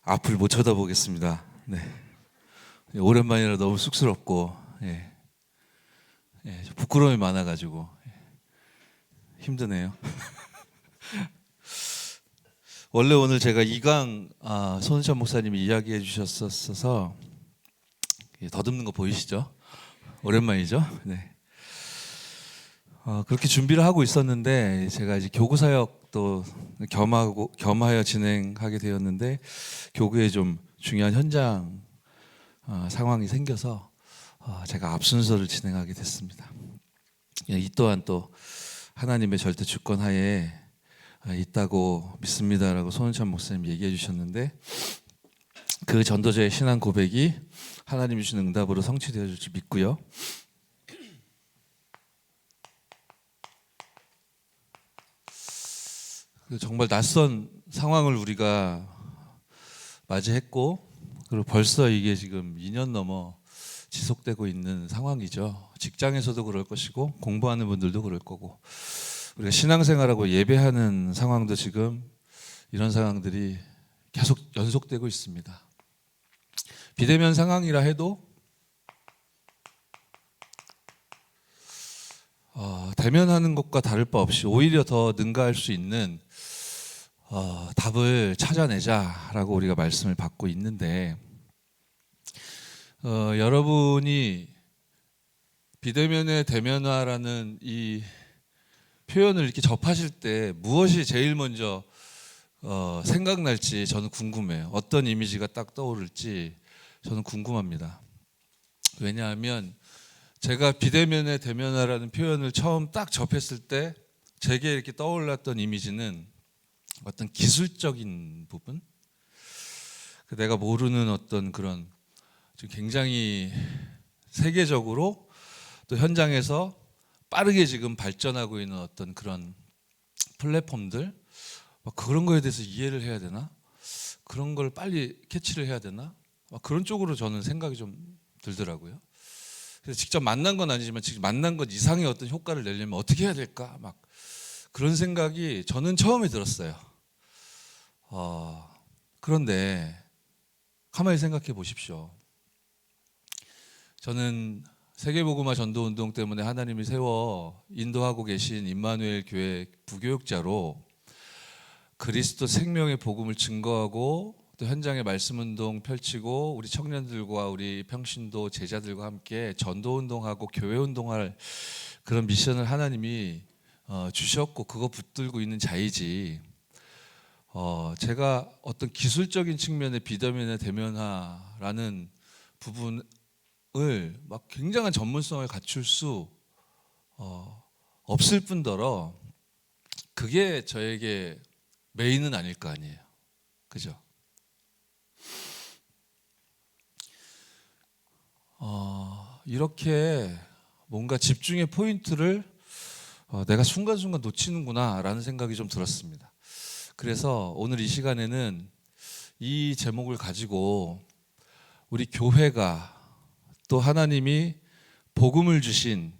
앞을 못 쳐다보겠습니다. 네. 오랜만이라 너무 쑥스럽고, 부끄러움이 많아가지고 힘드네요. 원래 오늘 제가 이강 손은찬 목사님이 이야기해 주셨어서 더듬는 거 보이시죠? 오랜만이죠? 네. 그렇게 준비를 하고 있었는데 제가 이제 교구 사역도 겸하여 진행하게 되었는데 교구에 좀 중요한 현장 상황이 생겨서 제가 앞순서를 진행하게 됐습니다. 이 또한 또 하나님의 절대 주권 하에 있다고 믿습니다라고 손은찬 목사님 얘기해 주셨는데 그 전도자의 신앙 고백이 하나님이 주신 응답으로 성취되어 줄 줄 믿고요. 정말 낯선 상황을 우리가 맞이했고 그리고 벌써 이게 지금 2년 넘어 지속되고 있는 상황이죠. 직장에서도 그럴 것이고 공부하는 분들도 그럴 거고 우리가 신앙생활하고 예배하는 상황도 지금 이런 상황들이 계속 연속되고 있습니다. 비대면 상황이라 해도 대면하는 것과 다를 바 없이 오히려 더 능가할 수 있는 답을 찾아내자라고 우리가 말씀을 받고 있는데 여러분이 비대면의 대면화라는 이 표현을 이렇게 접하실 때 무엇이 제일 먼저 생각날지 저는 궁금해요. 어떤 이미지가 딱 떠오를지 저는 궁금합니다. 왜냐하면 제가 비대면의 대면화라는 표현을 처음 딱 접했을 때 제게 이렇게 떠올랐던 이미지는 어떤 기술적인 부분, 내가 모르는 어떤 그런 굉장히 세계적으로 또 현장에서 빠르게 지금 발전하고 있는 어떤 그런 플랫폼들, 그런 거에 대해서 이해를 해야 되나? 그런 걸 빨리 캐치를 해야 되나? 그런 쪽으로 저는 생각이 좀 들더라고요. 그래서 직접 만난 건 아니지만 직접 만난 것 이상의 어떤 효과를 내려면 어떻게 해야 될까? 막 그런 생각이 저는 처음에 들었어요. 그런데 가만히 생각해 보십시오. 저는 세계복음화 전도운동 때문에 하나님이 세워 인도하고 계신 임마누엘 교회 부교육자로 그리스도 생명의 복음을 증거하고 또 현장에 말씀운동 펼치고 우리 청년들과 우리 평신도 제자들과 함께 전도운동하고 교회운동할 그런 미션을 하나님이 주셨고 그거 붙들고 있는 자이지 제가 어떤 기술적인 측면의 비대면의 대면화라는 부분을 막 굉장한 전문성을 갖출 수 없을 뿐더러 그게 저에게 메인은 아닐 거 아니에요. 그죠? 이렇게 뭔가 집중의 포인트를 내가 순간순간 놓치는구나 라는 생각이 좀 들었습니다. 그래서 오늘 이 시간에는 이 제목을 가지고 우리 교회가 또 하나님이 복음을 주신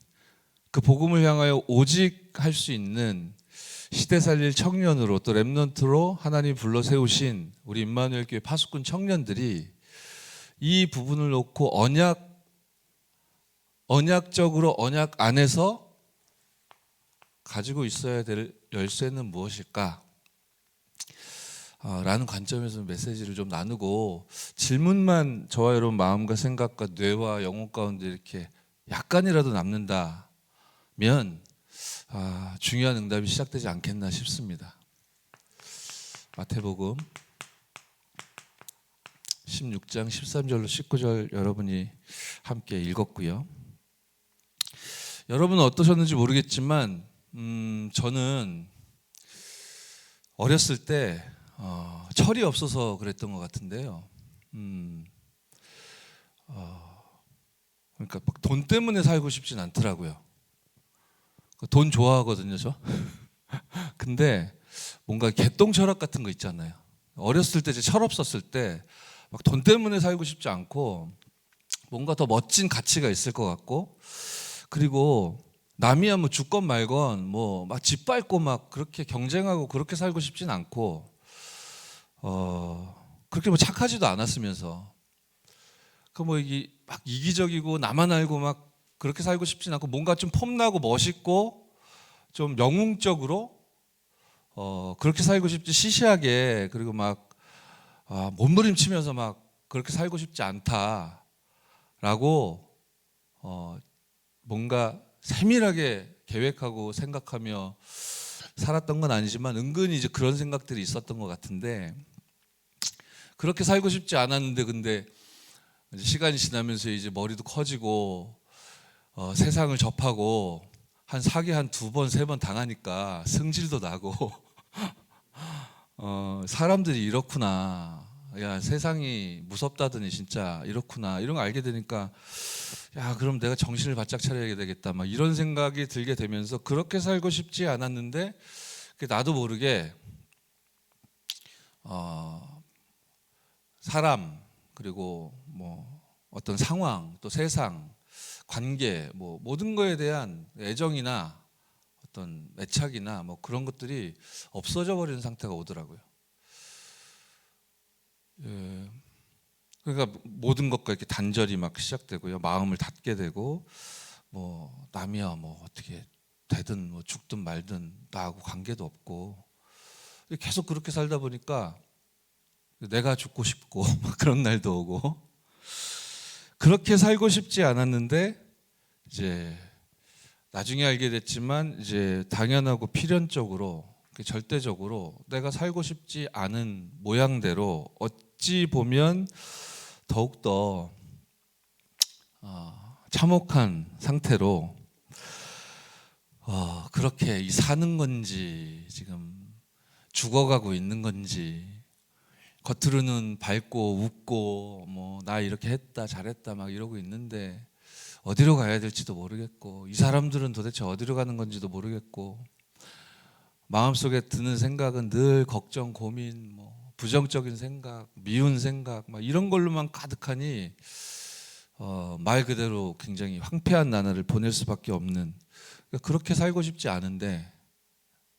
그 복음을 향하여 오직 할 수 있는 시대 살릴 청년으로 또 렘넌트로 하나님 불러 세우신 우리 임마누엘 교회 파수꾼 청년들이 이 부분을 놓고 언약적으로 언약 안에서 가지고 있어야 될 열쇠는 무엇일까? 라는 관점에서 메시지를 좀 나누고 질문만 저와 여러분 마음과 생각과 뇌와 영혼 가운데 이렇게 약간이라도 남는다면 중요한 응답이 시작되지 않겠나 싶습니다. 마태복음 16장 13절로 19절 여러분이 함께 읽었고요. 여러분은 어떠셨는지 모르겠지만 저는 어렸을 때 철이 없어서 그랬던 것 같은데요. 그러니까 막 돈 때문에 살고 싶진 않더라고요. 돈 좋아하거든요, 저. 근데 뭔가 개똥 철학 같은 거 있잖아요. 어렸을 때 철 없었을 때 막 돈 때문에 살고 싶지 않고 뭔가 더 멋진 가치가 있을 것 같고 그리고 남이야 뭐 죽건 말건 뭐 막 집 밟고 막 그렇게 경쟁하고 그렇게 살고 싶진 않고 그렇게 뭐 착하지도 않았으면서 그 뭐 이게 막 이기적이고 나만 알고 막 그렇게 살고 싶진 않고 뭔가 좀 폼나고 멋있고 좀 영웅적으로 그렇게 살고 싶지 시시하게 그리고 막 몸부림치면서 막 그렇게 살고 싶지 않다라고 뭔가 세밀하게 계획하고 생각하며 살았던 건 아니지만 은근히 이제 그런 생각들이 있었던 것 같은데 그렇게 살고 싶지 않았는데 근데 이제 시간이 지나면서 이제 머리도 커지고 세상을 접하고 한 사기 한 2번, 3번 당하니까 승질도 나고 사람들이 이렇구나. 야, 세상이 무섭다더니 진짜 이렇구나. 이런 거 알게 되니까 야, 그럼 내가 정신을 바짝 차려야 되겠다. 막 이런 생각이 들게 되면서 그렇게 살고 싶지 않았는데 나도 모르게 사람 그리고 뭐 어떤 상황 또 세상 관계 뭐 모든 거에 대한 애정이나 어떤 애착이나 뭐 그런 것들이 없어져 버리는 상태가 오더라고요. 예. 그러니까 모든 것과 이렇게 단절이 막 시작되고요. 마음을 닫게 되고 뭐 남이야 뭐 어떻게 되든 뭐 죽든 말든 나하고 관계도 없고 계속 그렇게 살다 보니까 내가 죽고 싶고 그런 날도 오고 그렇게 살고 싶지 않았는데 이제 나중에 알게 됐지만 이제 당연하고 필연적으로 절대적으로 내가 살고 싶지 않은 모양대로 어찌 보면 더욱더 참혹한 상태로 그렇게 이 사는 건지 지금 죽어가고 있는 건지 겉으로는 밝고 웃고 뭐 나 이렇게 했다 잘했다 막 이러고 있는데 어디로 가야 될지도 모르겠고 이 사람들은 도대체 어디로 가는 건지도 모르겠고 마음속에 드는 생각은 늘 걱정, 고민, 뭐 부정적인 생각, 미운 생각 막 이런 걸로만 가득하니 말 그대로 굉장히 황폐한 나날을 보낼 수밖에 없는 그렇게 살고 싶지 않은데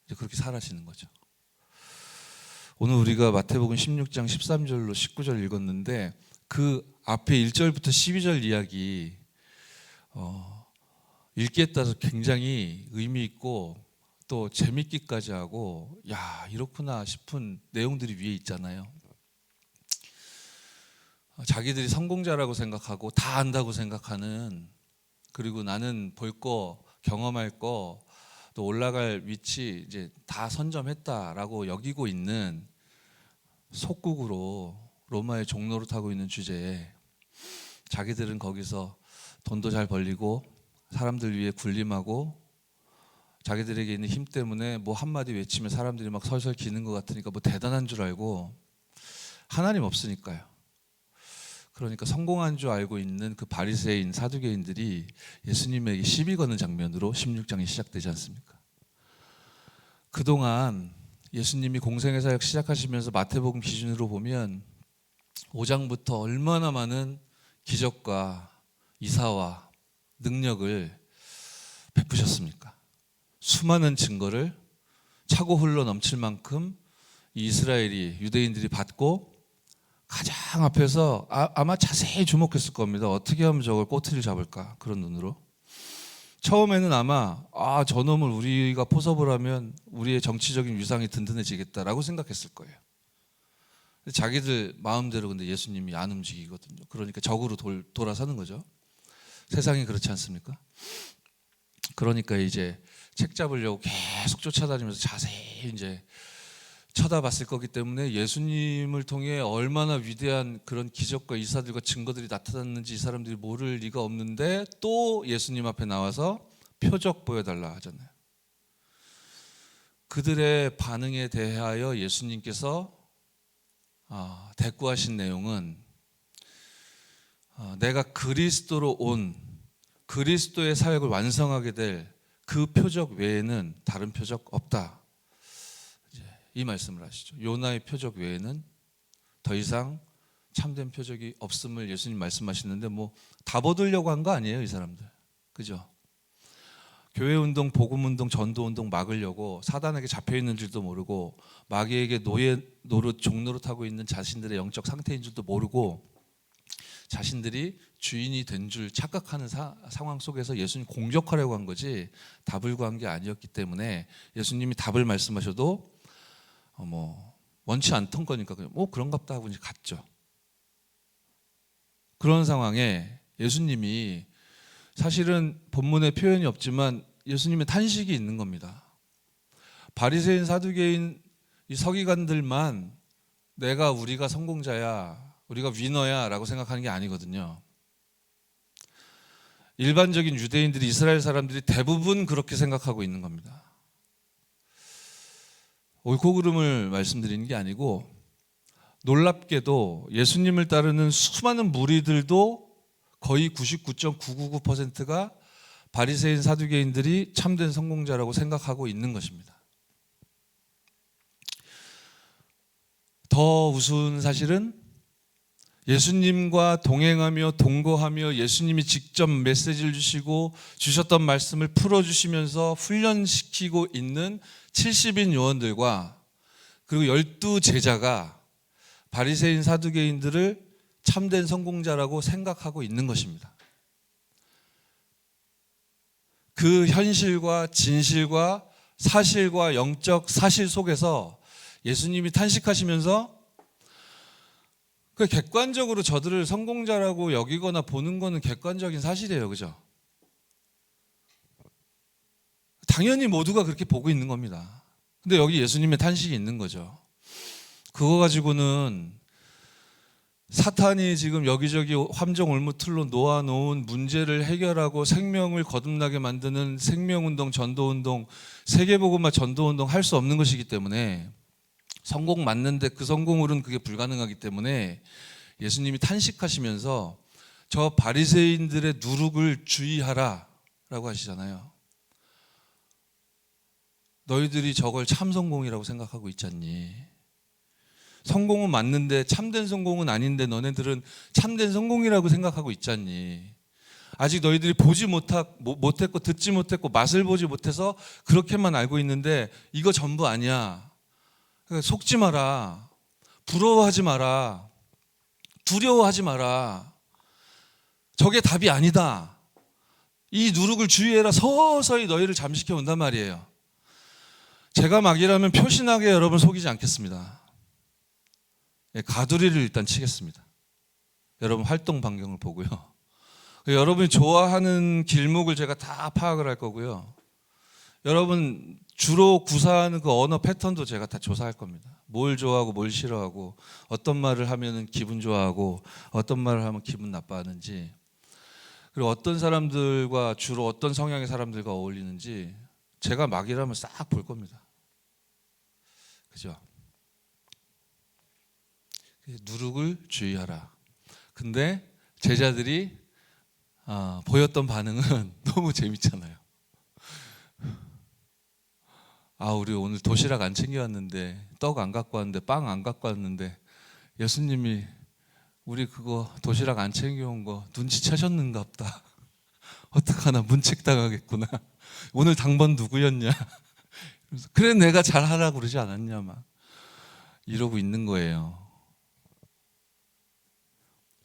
이제 그렇게 살아지는 거죠. 오늘 우리가 마태복음 16장 13절로 19절 읽었는데 그 앞에 1절부터 12절 이야기 읽기에 따라서 굉장히 의미 있고 또 재밌기까지 하고 야 이렇구나 싶은 내용들이 위에 있잖아요. 자기들이 성공자라고 생각하고 다 안다고 생각하는 그리고 나는 볼 거 경험할 거 또 올라갈 위치 이제 다 선점했다라고 여기고 있는 속국으로 로마의 종로를 타고 있는 주제에 자기들은 거기서 돈도 잘 벌리고 사람들 위해 군림하고 자기들에게 있는 힘 때문에 뭐 한마디 외치면 사람들이 막 설설 기는 것 같으니까 뭐 대단한 줄 알고 하나님 없으니까요. 그러니까 성공한 줄 알고 있는 그 바리새인 사두개인들이 예수님에게 시비 거는 장면으로 16장이 시작되지 않습니까? 그동안 예수님이 공생의 사역 시작하시면서 마태복음 기준으로 보면 5장부터 얼마나 많은 기적과 이사와 능력을 베푸셨습니까? 수많은 증거를 차고 흘러 넘칠 만큼 이스라엘이 유대인들이 받고 가장 앞에서 아마 자세히 주목했을 겁니다. 어떻게 하면 저걸 꼬투리를 잡을까 그런 눈으로. 처음에는 아마 저놈을 우리가 포섭을 하면 우리의 정치적인 위상이 든든해지겠다라고 생각했을 거예요. 자기들 마음대로 근데 예수님이 안 움직이거든요. 그러니까 적으로 돌아서는 거죠. 세상이 그렇지 않습니까? 그러니까 이제 책 잡으려고 계속 쫓아다니면서 자세히 이제 쳐다봤을 거기 때문에 예수님을 통해 얼마나 위대한 그런 기적과 이사들과 증거들이 나타났는지 이 사람들이 모를 리가 없는데 또 예수님 앞에 나와서 표적 보여달라 하잖아요. 그들의 반응에 대하여 예수님께서 대꾸하신 내용은 내가 그리스도로 온 그리스도의 사역을 완성하게 될 그 표적 외에는 다른 표적 없다. 이 말씀을 하시죠. 요나의 표적 외에는 더 이상 참된 표적이 없음을 예수님 말씀하시는데 뭐 다 보들려고 한 거 아니에요, 이 사람들. 그죠? 교회 운동, 복음 운동, 전도 운동 막으려고 사단에게 잡혀 있는 줄도 모르고 마귀에게 노예 노릇 종노릇하고 있는 자신들의 영적 상태인 줄도 모르고 자신들이 주인이 된 줄 착각하는 상황 속에서 예수님 공격하려고 한 거지 답을 구한 게 아니었기 때문에 예수님이 답을 말씀하셔도 원치 않던 거니까 그냥 그런갑다 하고 이제 갔죠. 그런 상황에 예수님이 사실은 본문에 표현이 없지만 예수님의 탄식이 있는 겁니다. 바리새인, 사두개인 이 서기관들만 우리가 성공자야, 우리가 위너야 라고 생각하는 게 아니거든요. 일반적인 유대인들이, 이스라엘 사람들이 대부분 그렇게 생각하고 있는 겁니다. 옳고 그름을 말씀드리는 게 아니고 놀랍게도 예수님을 따르는 수많은 무리들도 거의 99.999%가 바리새인, 사두개인들이 참된 성공자라고 생각하고 있는 것입니다. 더 우스운 사실은 예수님과 동행하며 동거하며 예수님이 직접 메시지를 주시고 주셨던 말씀을 풀어주시면서 훈련시키고 있는 70인 요원들과 그리고 12제자가 바리새인, 사두개인들을 참된 성공자라고 생각하고 있는 것입니다. 그 현실과 진실과 사실과 영적 사실 속에서 예수님이 탄식하시면서 그 객관적으로 저들을 성공자라고 여기거나 보는 거는 객관적인 사실이에요. 그죠? 당연히 모두가 그렇게 보고 있는 겁니다. 근데 여기 예수님의 탄식이 있는 거죠. 그거 가지고는 사탄이 지금 여기저기 함정 올무틀로 놓아놓은 문제를 해결하고 생명을 거듭나게 만드는 생명운동, 전도운동, 세계복음화 전도운동 할 수 없는 것이기 때문에 성공 맞는데 그 성공으로는 그게 불가능하기 때문에 예수님이 탄식하시면서 저 바리새인들의 누룩을 주의하라 라고 하시잖아요. 너희들이 저걸 참 성공이라고 생각하고 있잖니. 성공은 맞는데 참된 성공은 아닌데 너네들은 참된 성공이라고 생각하고 있잖니. 아직 너희들이 보지 못했고 듣지 못했고 맛을 보지 못해서 그렇게만 알고 있는데 이거 전부 아니야. 그러니까 속지 마라. 부러워하지 마라. 두려워하지 마라. 저게 답이 아니다. 이 누룩을 주의해라. 서서히 너희를 잠식해 온단 말이에요. 제가 막이라면 표신하게 여러분 속이지 않겠습니다. 가두리를 일단 치겠습니다. 여러분 활동 반경을 보고요. 여러분이 좋아하는 길목을 제가 다 파악을 할 거고요. 여러분 주로 구사하는 그 언어 패턴도 제가 다 조사할 겁니다. 뭘 좋아하고 뭘 싫어하고 어떤 말을 하면 기분 좋아하고 어떤 말을 하면 기분 나빠하는지, 그리고 어떤 사람들과 주로 어떤 성향의 사람들과 어울리는지 제가 막이라면 싹 볼 겁니다. 그죠? 누룩을 주의하라. 근데 제자들이 보였던 반응은 너무 재밌잖아요. 우리 오늘 도시락 안 챙겨왔는데, 떡 안 갖고 왔는데, 빵 안 갖고 왔는데 예수님이 우리 그거 도시락 안 챙겨온 거 눈치채셨는가 보다. 어떡하나 문책당하겠구나. 오늘 당번 누구였냐. 그래 내가 잘하라고 그러지 않았냐 막 이러고 있는 거예요.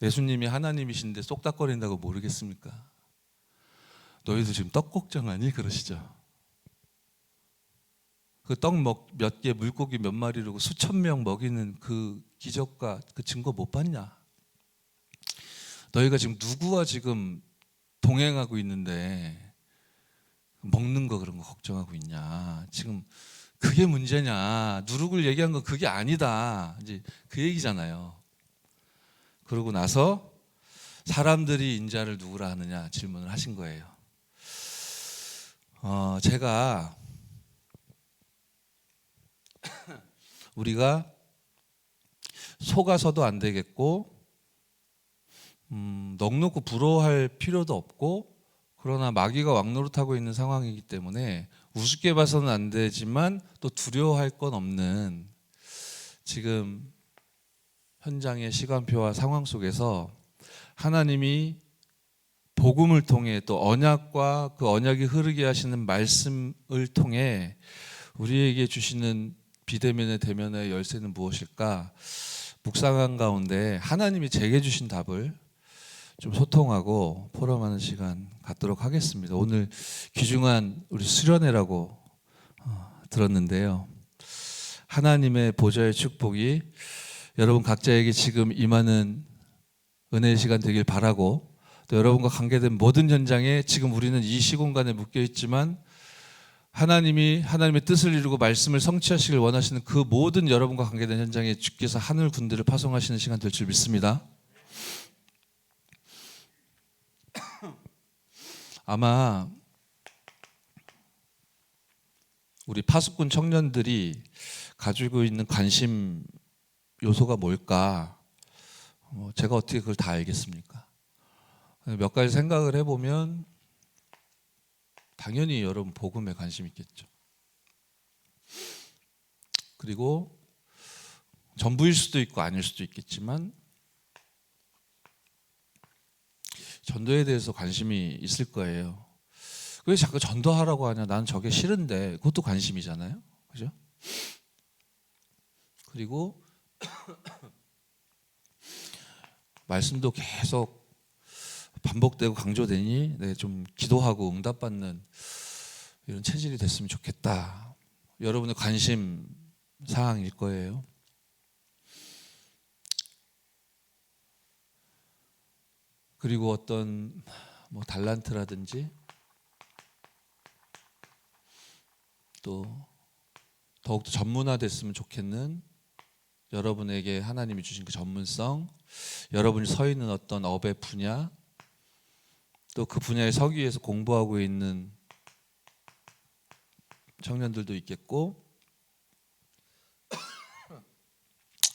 예수님이 하나님이신데 쏙닥거린다고 모르겠습니까? 너희도 지금 떡 걱정하니? 그러시죠. 그 떡 몇 개, 물고기 몇 마리로 수천 명 먹이는 그 기적과 그 증거 못 봤냐? 너희가 지금 누구와 지금 동행하고 있는데 먹는 거 그런 거 걱정하고 있냐? 지금 그게 문제냐? 누룩을 얘기한 건 그게 아니다. 이제 그 얘기잖아요. 그러고 나서 사람들이 인자를 누구라 하느냐 질문을 하신 거예요. 제가 우리가 속아서도 안 되겠고 넋놓고 부러워할 필요도 없고, 그러나 마귀가 왕노릇하고 있는 상황이기 때문에 우습게 봐서는 안 되지만 또 두려워할 건 없는 지금 현장의 시간표와 상황 속에서 하나님이 복음을 통해 또 언약과 그 언약이 흐르게 하시는 말씀을 통해 우리에게 주시는 비대면의 대면의 열쇠는 무엇일까? 묵상한 가운데 하나님이 제게 주신 답을 좀 소통하고 포럼하는 시간 갖도록 하겠습니다. 오늘 귀중한 우리 수련회라고 들었는데요. 하나님의 보좌의 축복이 여러분 각자에게 지금 임하는 은혜의 시간 되길 바라고, 또 여러분과 관계된 모든 현장에 지금 우리는 이 시공간에 묶여 있지만 하나님이 하나님의 뜻을 이루고 말씀을 성취하시길 원하시는 그 모든 여러분과 관계된 현장에 주께서 하늘 군대를 파송하시는 시간 될 줄 믿습니다. 아마 우리 파수꾼 청년들이 가지고 있는 관심 요소가 뭘까? 제가 어떻게 그걸 다 알겠습니까? 몇 가지 생각을 해보면 당연히 여러분 복음에 관심 있겠죠. 그리고 전부일 수도 있고 아닐 수도 있겠지만 전도에 대해서 관심이 있을 거예요. 왜 자꾸 전도하라고 하냐? 나는 저게 싫은데. 그것도 관심이잖아요. 그죠? 그리고 말씀도 계속 반복되고 강조되니 좀 기도하고 응답받는 이런 체질이 됐으면 좋겠다. 여러분의 관심 사항일 거예요. 그리고 어떤 달란트라든지 또 더욱더 전문화됐으면 좋겠는 여러분에게 하나님이 주신 그 전문성, 여러분이 서 있는 어떤 업의 분야, 또 그 분야에 서기 위해서 공부하고 있는 청년들도 있겠고,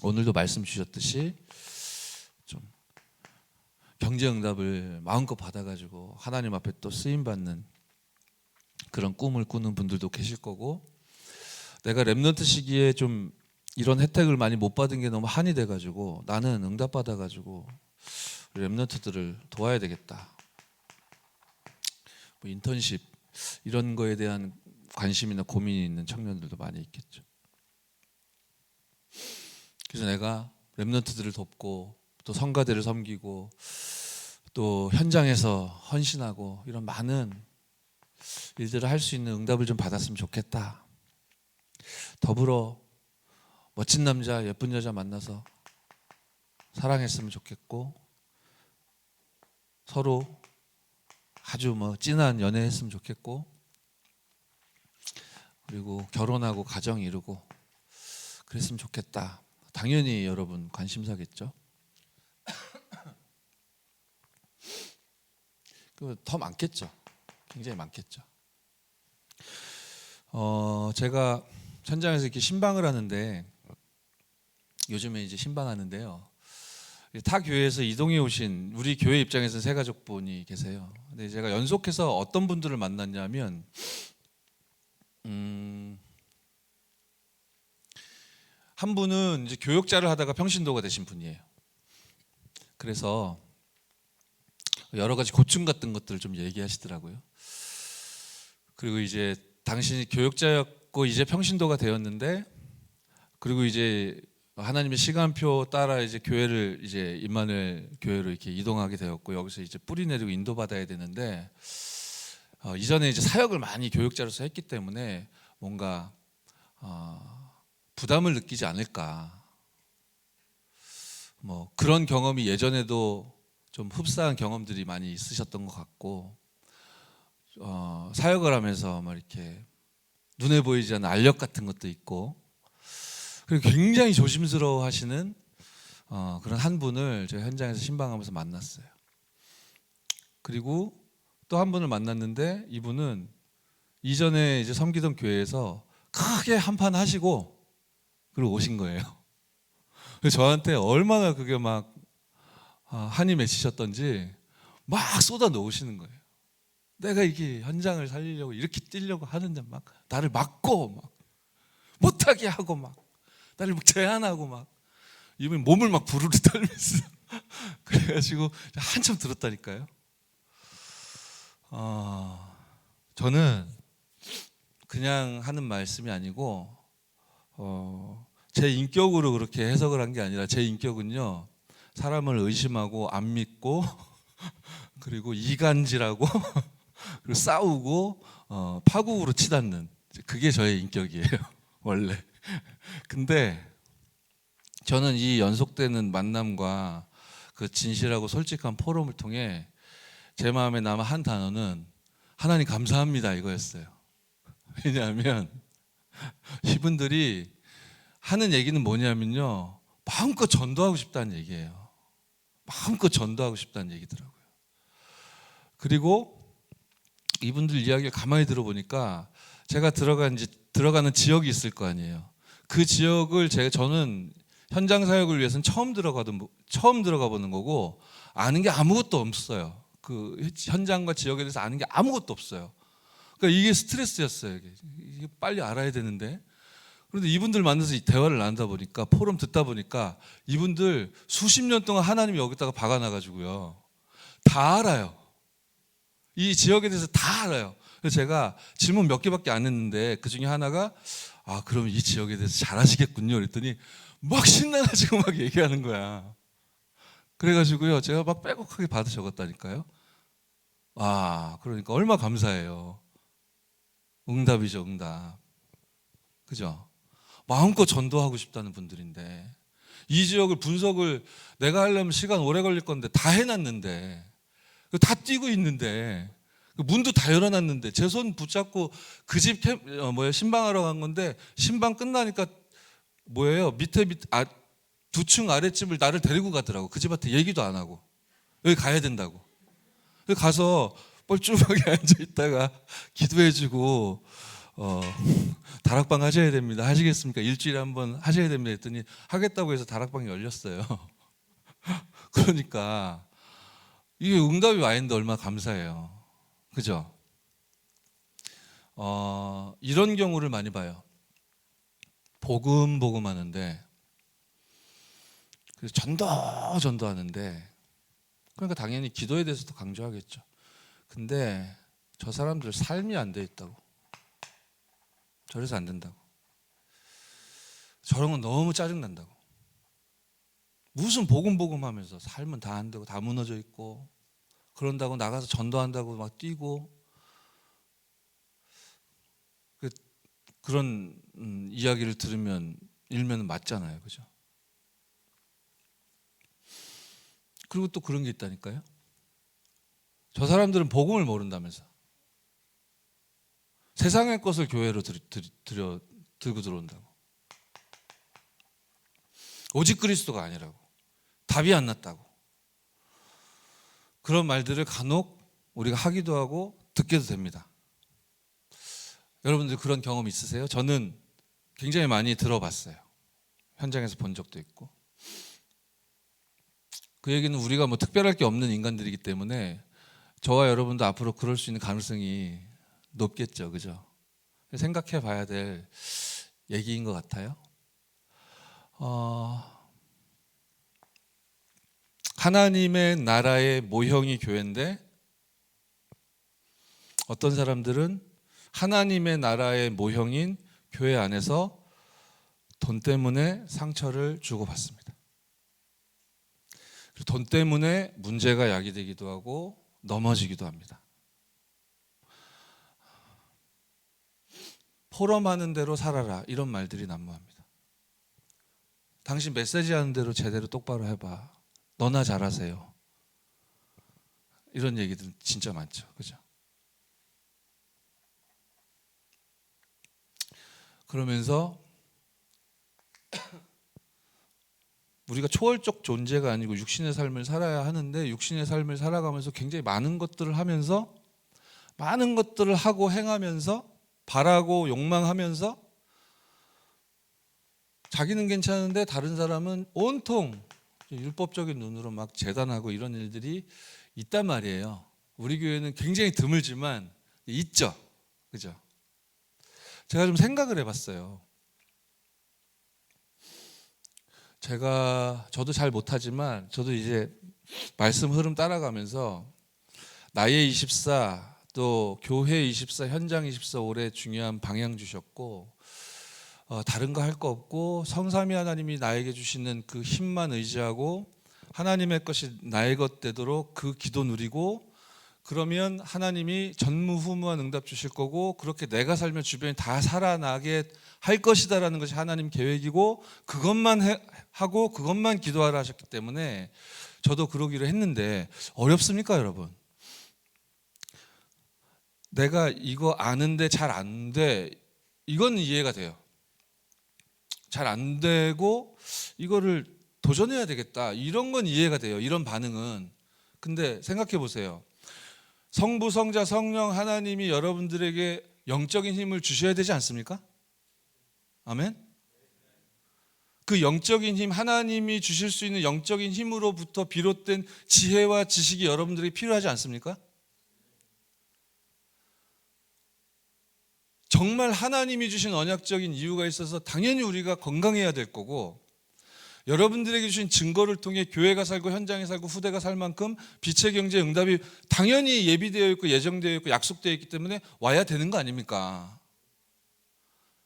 오늘도 말씀 주셨듯이 좀 경제응답을 마음껏 받아가지고 하나님 앞에 또 쓰임받는 그런 꿈을 꾸는 분들도 계실 거고, 내가 렘넌트 시기에 좀 이런 혜택을 많이 못 받은 게 너무 한이 돼가지고 나는 응답받아가지고 렘넌트들을 도와야 되겠다. 인턴십 이런 거에 대한 관심이나 고민이 있는 청년들도 많이 있겠죠. 그래서 내가 렘넌트들을 돕고 또 성가대를 섬기고 또 현장에서 헌신하고 이런 많은 일들을 할 수 있는 응답을 좀 받았으면 좋겠다. 더불어 멋진 남자, 예쁜 여자 만나서 사랑했으면 좋겠고, 서로 아주 진한 연애했으면 좋겠고, 그리고 결혼하고 가정 이루고 그랬으면 좋겠다. 당연히 여러분 관심사겠죠. 더 많겠죠. 굉장히 많겠죠. 제가 현장에서 이렇게 신방을 하는데, 요즘에 이제 신방하는데요. 타 교회에서 이동해 오신 우리 교회 입장에서 세 가족분이 계세요. 근데 제가 연속해서 어떤 분들을 만났냐면, 한 분은 이제 교역자를 하다가 평신도가 되신 분이에요. 그래서 여러 가지 고충 같은 것들을 좀 얘기하시더라고요. 그리고 이제 당신이 교역자였고 이제 평신도가 되었는데, 그리고 이제 하나님의 시간표 따라 이제 교회를 이제 임마누엘 교회로 이렇게 이동하게 되었고, 여기서 이제 뿌리 내리고 인도받아야 되는데, 이전에 이제 사역을 많이 교역자로서 했기 때문에 뭔가 부담을 느끼지 않을까. 그런 경험이 예전에도 좀 흡사한 경험들이 많이 있으셨던 것 같고, 사역을 하면서 이렇게 눈에 보이지 않는 알력 같은 것도 있고, 그리고 굉장히 조심스러워 하시는 그런 한 분을 제가 현장에서 신방하면서 만났어요. 그리고 또 한 분을 만났는데, 이분은 이전에 이제 섬기던 교회에서 크게 한판 하시고 그리고 오신 거예요. 그래서 저한테 얼마나 그게 한이 맺히셨던지 막 쏟아 놓으시는 거예요. 내가 이게 현장을 살리려고 이렇게 뛰려고 하는데 나를 막고 못하게 하고 나를 제한하고 이분 몸을 부르르 떨면서 그래가지고 한참 들었다니까요. 저는 그냥 하는 말씀이 아니고 제 인격으로 그렇게 해석을 한 게 아니라 제 인격은요, 사람을 의심하고 안 믿고 그리고 이간질하고 그리고 싸우고 파국으로 치닫는, 그게 저의 인격이에요 원래. 근데 저는 이 연속되는 만남과 그 진실하고 솔직한 포럼을 통해 제 마음에 남은 한 단어는 하나님 감사합니다 이거였어요. 왜냐하면 이분들이 하는 얘기는 뭐냐면요, 마음껏 전도하고 싶다는 얘기예요. 마음껏 전도하고 싶다는 얘기더라고요. 그리고 이분들 이야기를 가만히 들어보니까 제가 들어가는 지역이 있을 거 아니에요. 그 지역을 저는 현장 사역을 위해서는 처음 들어가 보는 거고, 아는 게 아무것도 없어요. 그 현장과 지역에 대해서 아는 게 아무것도 없어요. 그러니까 이게 스트레스였어요. 이게 빨리 알아야 되는데. 그런데 이분들 만나서 대화를 나누다 보니까, 포럼 듣다 보니까 이분들 수십 년 동안 하나님이 여기다가 박아놔가지고요, 다 알아요. 이 지역에 대해서 다 알아요. 그래서 제가 질문 몇 개밖에 안 했는데 그 중에 하나가 그럼 이 지역에 대해서 잘 아시겠군요 그랬더니 막 신나가지고 막 얘기하는 거야. 그래가지고요, 제가 막 빼곡하게 받아 적었다니까요. 그러니까 얼마 감사해요. 응답이죠, 응답. 그죠? 마음껏 전도하고 싶다는 분들인데, 이 지역을 분석을 내가 하려면 시간 오래 걸릴 건데 다 해놨는데, 다 뛰고 있는데, 문도 다 열어놨는데, 제 손 붙잡고 그 집 신방하러 간 건데, 신방 끝나니까 밑에 두 층 아랫집을 나를 데리고 가더라고. 그 집한테 얘기도 안 하고 여기 가야 된다고. 그래서 가서 뻘쭘하게 앉아 있다가 기도해주고 다락방 하셔야 됩니다. 하시겠습니까? 일주일에 한 번 하셔야 됩니다 했더니 하겠다고 해서 다락방이 열렸어요. 그러니까 이게 응답이 와 있는데 얼마나 감사해요. 그죠? 이런 경우를 많이 봐요. 복음 하는데, 그래서 전도하는데, 그러니까 당연히 기도에 대해서도 강조하겠죠. 근데 저 사람들 삶이 안 돼 있다고. 저래서 안 된다고. 저런 건 너무 짜증난다고. 무슨 복음 하면서 삶은 다 안 되고 다 무너져 있고, 그런다고 나가서 전도한다고 막 뛰고, 그런 이야기를 일면 맞잖아요. 그죠? 그리고 또 그런 게 있다니까요. 저 사람들은 복음을 모른다면서 세상의 것을 교회로 들고 들어온다고. 오직 그리스도가 아니라고. 답이 안 났다고. 그런 말들을 간혹 우리가 하기도 하고 듣게도 됩니다. 여러분들 그런 경험 있으세요? 저는 굉장히 많이 들어봤어요. 현장에서 본 적도 있고. 그 얘기는 우리가 특별할 게 없는 인간들이기 때문에 저와 여러분도 앞으로 그럴 수 있는 가능성이 높겠죠. 그죠? 생각해 봐야 될 얘기인 것 같아요. 하나님의 나라의 모형이 교회인데, 어떤 사람들은 하나님의 나라의 모형인 교회 안에서 돈 때문에 상처를 주고받습니다. 그리고 돈 때문에 문제가 야기되기도 하고 넘어지기도 합니다. 포럼하는 대로 살아라, 이런 말들이 난무합니다. 당신 메시지 하는 대로 제대로 똑바로 해봐. 너나 잘하세요. 이런 얘기들 진짜 많죠. 그죠? 그러면서 우리가 초월적 존재가 아니고 육신의 삶을 살아야 하는데, 육신의 삶을 살아가면서 굉장히 많은 것들을 하면서, 많은 것들을 하고 행하면서, 바라고 욕망하면서, 자기는 괜찮은데 다른 사람은 온통 율법적인 눈으로 막 재단하고 이런 일들이 있단 말이에요. 우리 교회는 굉장히 드물지만 있죠. 그죠? 제가 좀 생각을 해봤어요. 저도 잘 못하지만 저도 이제 말씀 흐름 따라가면서 나의 24, 또 교회 24, 현장 24 올해 중요한 방향 주셨고, 다른 거 할 거 없고 성삼위 하나님이 나에게 주시는 그 힘만 의지하고 하나님의 것이 나의 것 되도록 그 기도 누리고, 그러면 하나님이 전무후무한 응답 주실 거고, 그렇게 내가 살면 주변이 다 살아나게 할 것이다라는 것이 하나님 계획이고, 그것만 하고 그것만 기도하라 하셨기 때문에 저도 그러기로 했는데, 어렵습니까 여러분? 내가 이거 아는데 잘 안 돼, 이건 이해가 돼요. 잘 안 되고 이거를 도전해야 되겠다, 이런 건 이해가 돼요. 이런 반응은. 근데 생각해 보세요. 성부, 성자, 성령 하나님이 여러분들에게 영적인 힘을 주셔야 되지 않습니까? 아멘? 그 영적인 힘, 하나님이 주실 수 있는 영적인 힘으로부터 비롯된 지혜와 지식이 여러분들에게 필요하지 않습니까? 정말 하나님이 주신 언약적인 이유가 있어서 당연히 우리가 건강해야 될 거고, 여러분들에게 주신 증거를 통해 교회가 살고 현장에 살고 후대가 살 만큼 빛의 경제 응답이 당연히 예비되어 있고 예정되어 있고 약속되어 있기 때문에 와야 되는 거 아닙니까?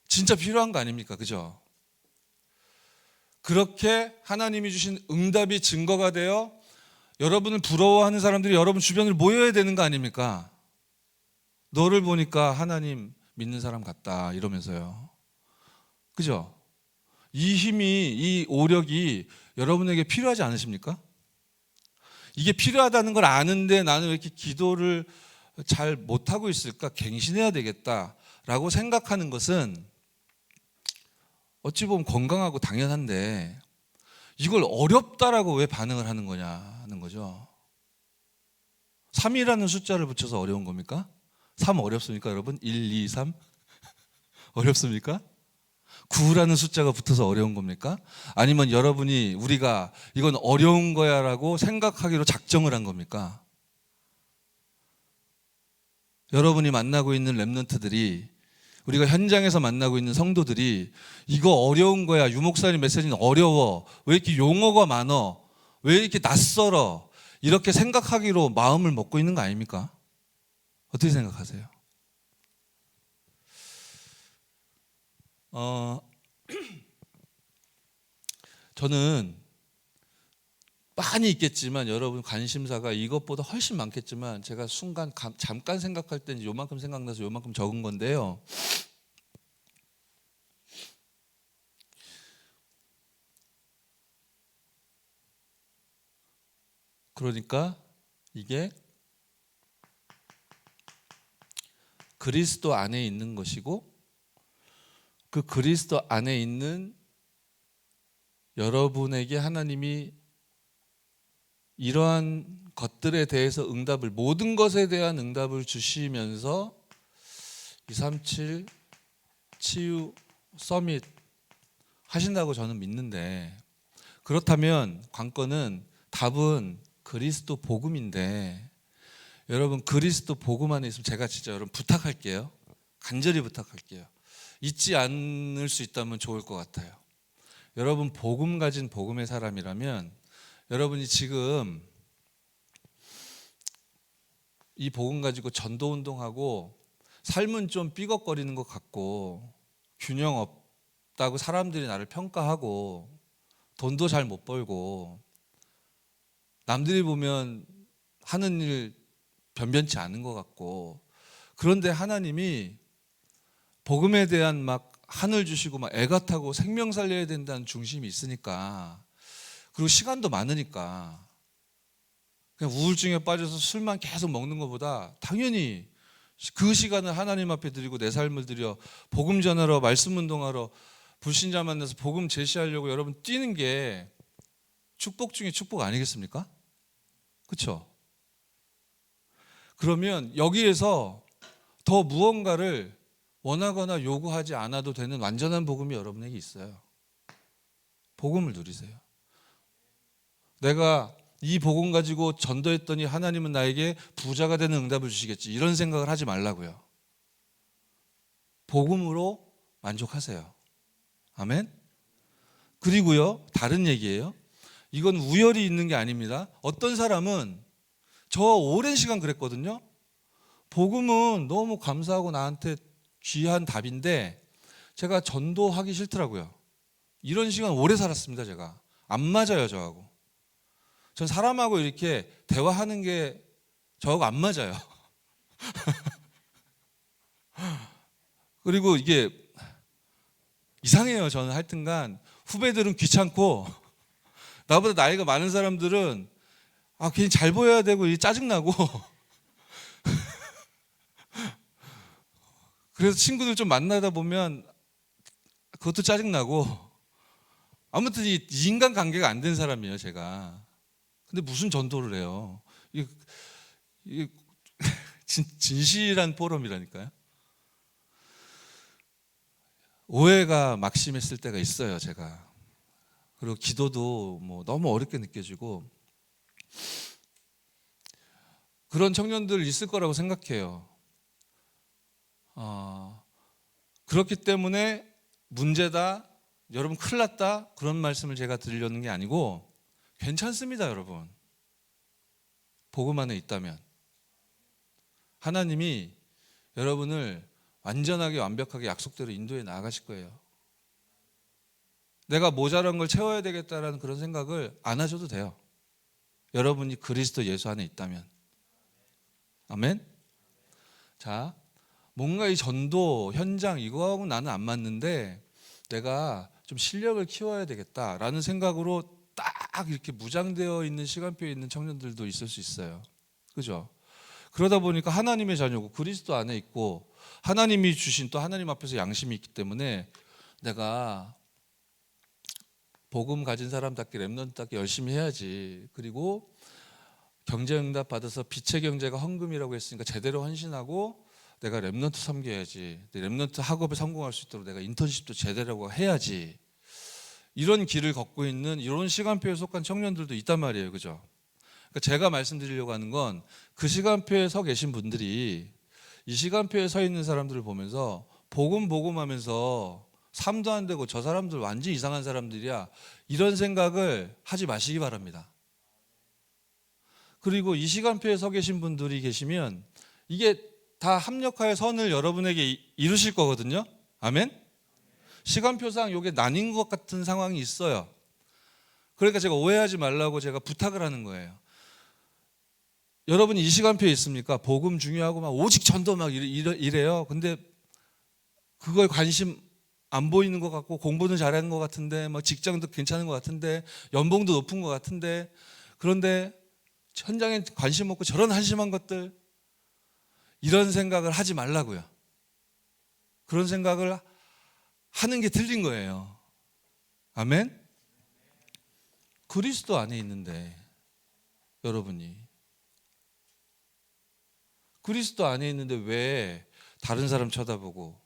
진짜 필요한 거 아닙니까? 그죠? 그렇게 하나님이 주신 응답이 증거가 되어 여러분을 부러워하는 사람들이 여러분 주변을 모여야 되는 거 아닙니까? 너를 보니까 하나님 믿는 사람 같다 이러면서요. 그죠? 이 힘이, 이 오력이 여러분에게 필요하지 않으십니까? 이게 필요하다는 걸 아는데 나는 왜 이렇게 기도를 잘 못하고 있을까? 갱신해야 되겠다라고 생각하는 것은 어찌 보면 건강하고 당연한데, 이걸 어렵다라고 왜 반응을 하는 거냐는 거죠. 3이라는 숫자를 붙여서 어려운 겁니까? 3 어렵습니까 여러분? 1, 2, 3? 어렵습니까? 9라는 숫자가 붙어서 어려운 겁니까? 아니면 여러분이 우리가 이건 어려운 거야 라고 생각하기로 작정을 한 겁니까? 여러분이 만나고 있는 랩런트들이, 우리가 현장에서 만나고 있는 성도들이 이거 어려운 거야, 유목사님 메시지는 어려워, 왜 이렇게 용어가 많어, 왜 이렇게 낯설어, 이렇게 생각하기로 마음을 먹고 있는 거 아닙니까? 어떻게 생각하세요? 저는 많이 있겠지만 여러분 관심사가 이것보다 훨씬 많겠지만, 제가 순간 잠깐 생각할 때는 요만큼 생각나서 요만큼 적은 건데요. 그러니까 이게 그리스도 안에 있는 것이고, 그 그리스도 안에 있는 여러분에게 하나님이 이러한 것들에 대해서 응답을, 모든 것에 대한 응답을 주시면서 237 치유 서밋 하신다고 저는 믿는데, 그렇다면 관건은, 답은 그리스도 복음인데, 여러분 그리스도 복음 안에 있으면 제가 진짜 여러분 부탁할게요. 간절히 부탁할게요. 잊지 않을 수 있다면 좋을 것 같아요. 여러분 복음 가진 복음의 사람이라면, 여러분이 지금 이 복음 가지고 전도 운동하고 삶은 좀 삐걱거리는 것 같고 균형 없다고 사람들이 나를 평가하고 돈도 잘 못 벌고 남들이 보면 하는 일 변변치 않은 것 같고, 그런데 하나님이 복음에 대한 막 한을 주시고 막 애가 타고 생명 살려야 된다는 중심이 있으니까, 그리고 시간도 많으니까 그냥 우울증에 빠져서 술만 계속 먹는 것보다 당연히 그 시간을 하나님 앞에 드리고 내 삶을 드려 복음 전하러, 말씀 운동하러, 불신자 만나서 복음 제시하려고 여러분 뛰는 게 축복 중에 축복 아니겠습니까? 그렇죠? 그러면 여기에서 더 무언가를 원하거나 요구하지 않아도 되는 완전한 복음이 여러분에게 있어요. 복음을 누리세요. 내가 이 복음 가지고 전도했더니 하나님은 나에게 부자가 되는 응답을 주시겠지, 이런 생각을 하지 말라고요. 복음으로 만족하세요. 아멘. 그리고요, 다른 얘기예요. 이건 우열이 있는 게 아닙니다. 어떤 사람은, 저 오랜 시간 그랬거든요. 복음은 너무 감사하고 나한테 귀한 답인데 제가 전도하기 싫더라고요. 이런 시간 오래 살았습니다. 제가 안 맞아요. 저하고. 전 사람하고 이렇게 대화하는 게 저하고 안 맞아요. 그리고 이게 이상해요. 저는 하여튼간 후배들은 귀찮고 나보다 나이가 많은 사람들은 괜히 잘 보여야 되고 짜증나고 그래서 친구들 좀 만나다 보면 그것도 짜증나고 아무튼 이 인간 관계가 안 된 사람이에요. 제가. 근데 무슨 전도를 해요. 이게 진실한 포럼이라니까요. 오해가 막심했을 때가 있어요. 제가. 그리고 기도도 너무 어렵게 느껴지고 그런 청년들 있을 거라고 생각해요. 그렇기 때문에 문제다, 여러분 큰일 났다 그런 말씀을 제가 드리려는 게 아니고 괜찮습니다. 여러분 복음 안에 있다면 하나님이 여러분을 완전하게 완벽하게 약속대로 인도해 나아가실 거예요. 내가 모자란 걸 채워야 되겠다라는 그런 생각을 안 하셔도 돼요. 여러분이 그리스도 예수 안에 있다면. 아멘. 자, 뭔가 이 전도 현장 이거하고 나는 안 맞는데 내가 좀 실력을 키워야 되겠다라는 생각으로 딱 이렇게 무장되어 있는 시간표에 있는 청년들도 있을 수 있어요. 그죠? 그러다 보니까 하나님의 자녀고 그리스도 안에 있고 하나님이 주신 또 하나님 앞에서 양심이 있기 때문에 내가 복음 가진 사람답게 렘넌트답게 열심히 해야지. 그리고 경제응답 받아서 빛의 경제가 헌금이라고 했으니까 제대로 헌신하고 내가 렘넌트 섬겨야지. 렘넌트 학업에 성공할 수 있도록 내가 인턴십도 제대로 해야지. 이런 길을 걷고 있는 이런 시간표에 속한 청년들도 있단 말이에요. 그죠? 그러니까 제가 말씀드리려고 하는 건 그 시간표에 서 계신 분들이 이 시간표에 서 있는 사람들을 보면서 복음 하면서 삶도 안 되고 저 사람들 완전 이상한 사람들이야. 이런 생각을 하지 마시기 바랍니다. 그리고 이 시간표에 서 계신 분들이 계시면 이게 다 합력하여 선을 여러분에게 이루실 거거든요. 아멘? 시간표상 이게 나뉜 것 같은 상황이 있어요. 그러니까 제가 오해하지 말라고 제가 부탁을 하는 거예요. 여러분이 이 시간표에 있습니까? 복음 중요하고 막 오직 전도 막 이래요. 근데 그거에 관심 안 보이는 것 같고 공부는 잘하는 것 같은데 막 직장도 괜찮은 것 같은데 연봉도 높은 것 같은데 그런데 현장에 관심 없고 저런 한심한 것들 이런 생각을 하지 말라고요. 그런 생각을 하는 게 틀린 거예요. 아멘? 그리스도 안에 있는데 여러분이 그리스도 안에 있는데 왜 다른 사람 쳐다보고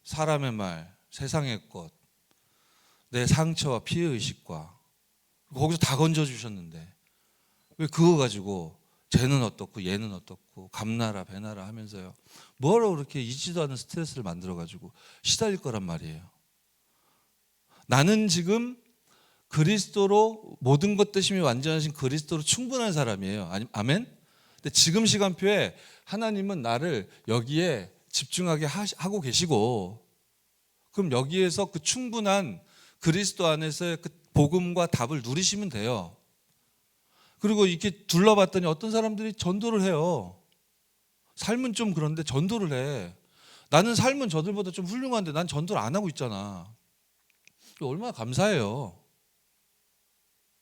사람의 말, 세상의 것, 내 상처와 피해의식과 거기서 다 건져주셨는데 왜 그거 가지고 쟤는 어떻고 얘는 어떻고 감나라 배나라 하면서요. 뭐하러 그렇게 있지도 않은 스트레스를 만들어가지고 시달릴 거란 말이에요. 나는 지금 그리스도로 모든 것 되심이 완전하신 그리스도로 충분한 사람이에요. 아멘? 근데 지금 시간표에 하나님은 나를 여기에 집중하게 하고 계시고 그럼 여기에서 그 충분한 그리스도 안에서의 그 복음과 답을 누리시면 돼요. 그리고 이렇게 둘러봤더니 어떤 사람들이 전도를 해요. 삶은 좀 그런데 전도를 해. 나는 삶은 저들보다 좀 훌륭한데 난 전도를 안 하고 있잖아. 얼마나 감사해요.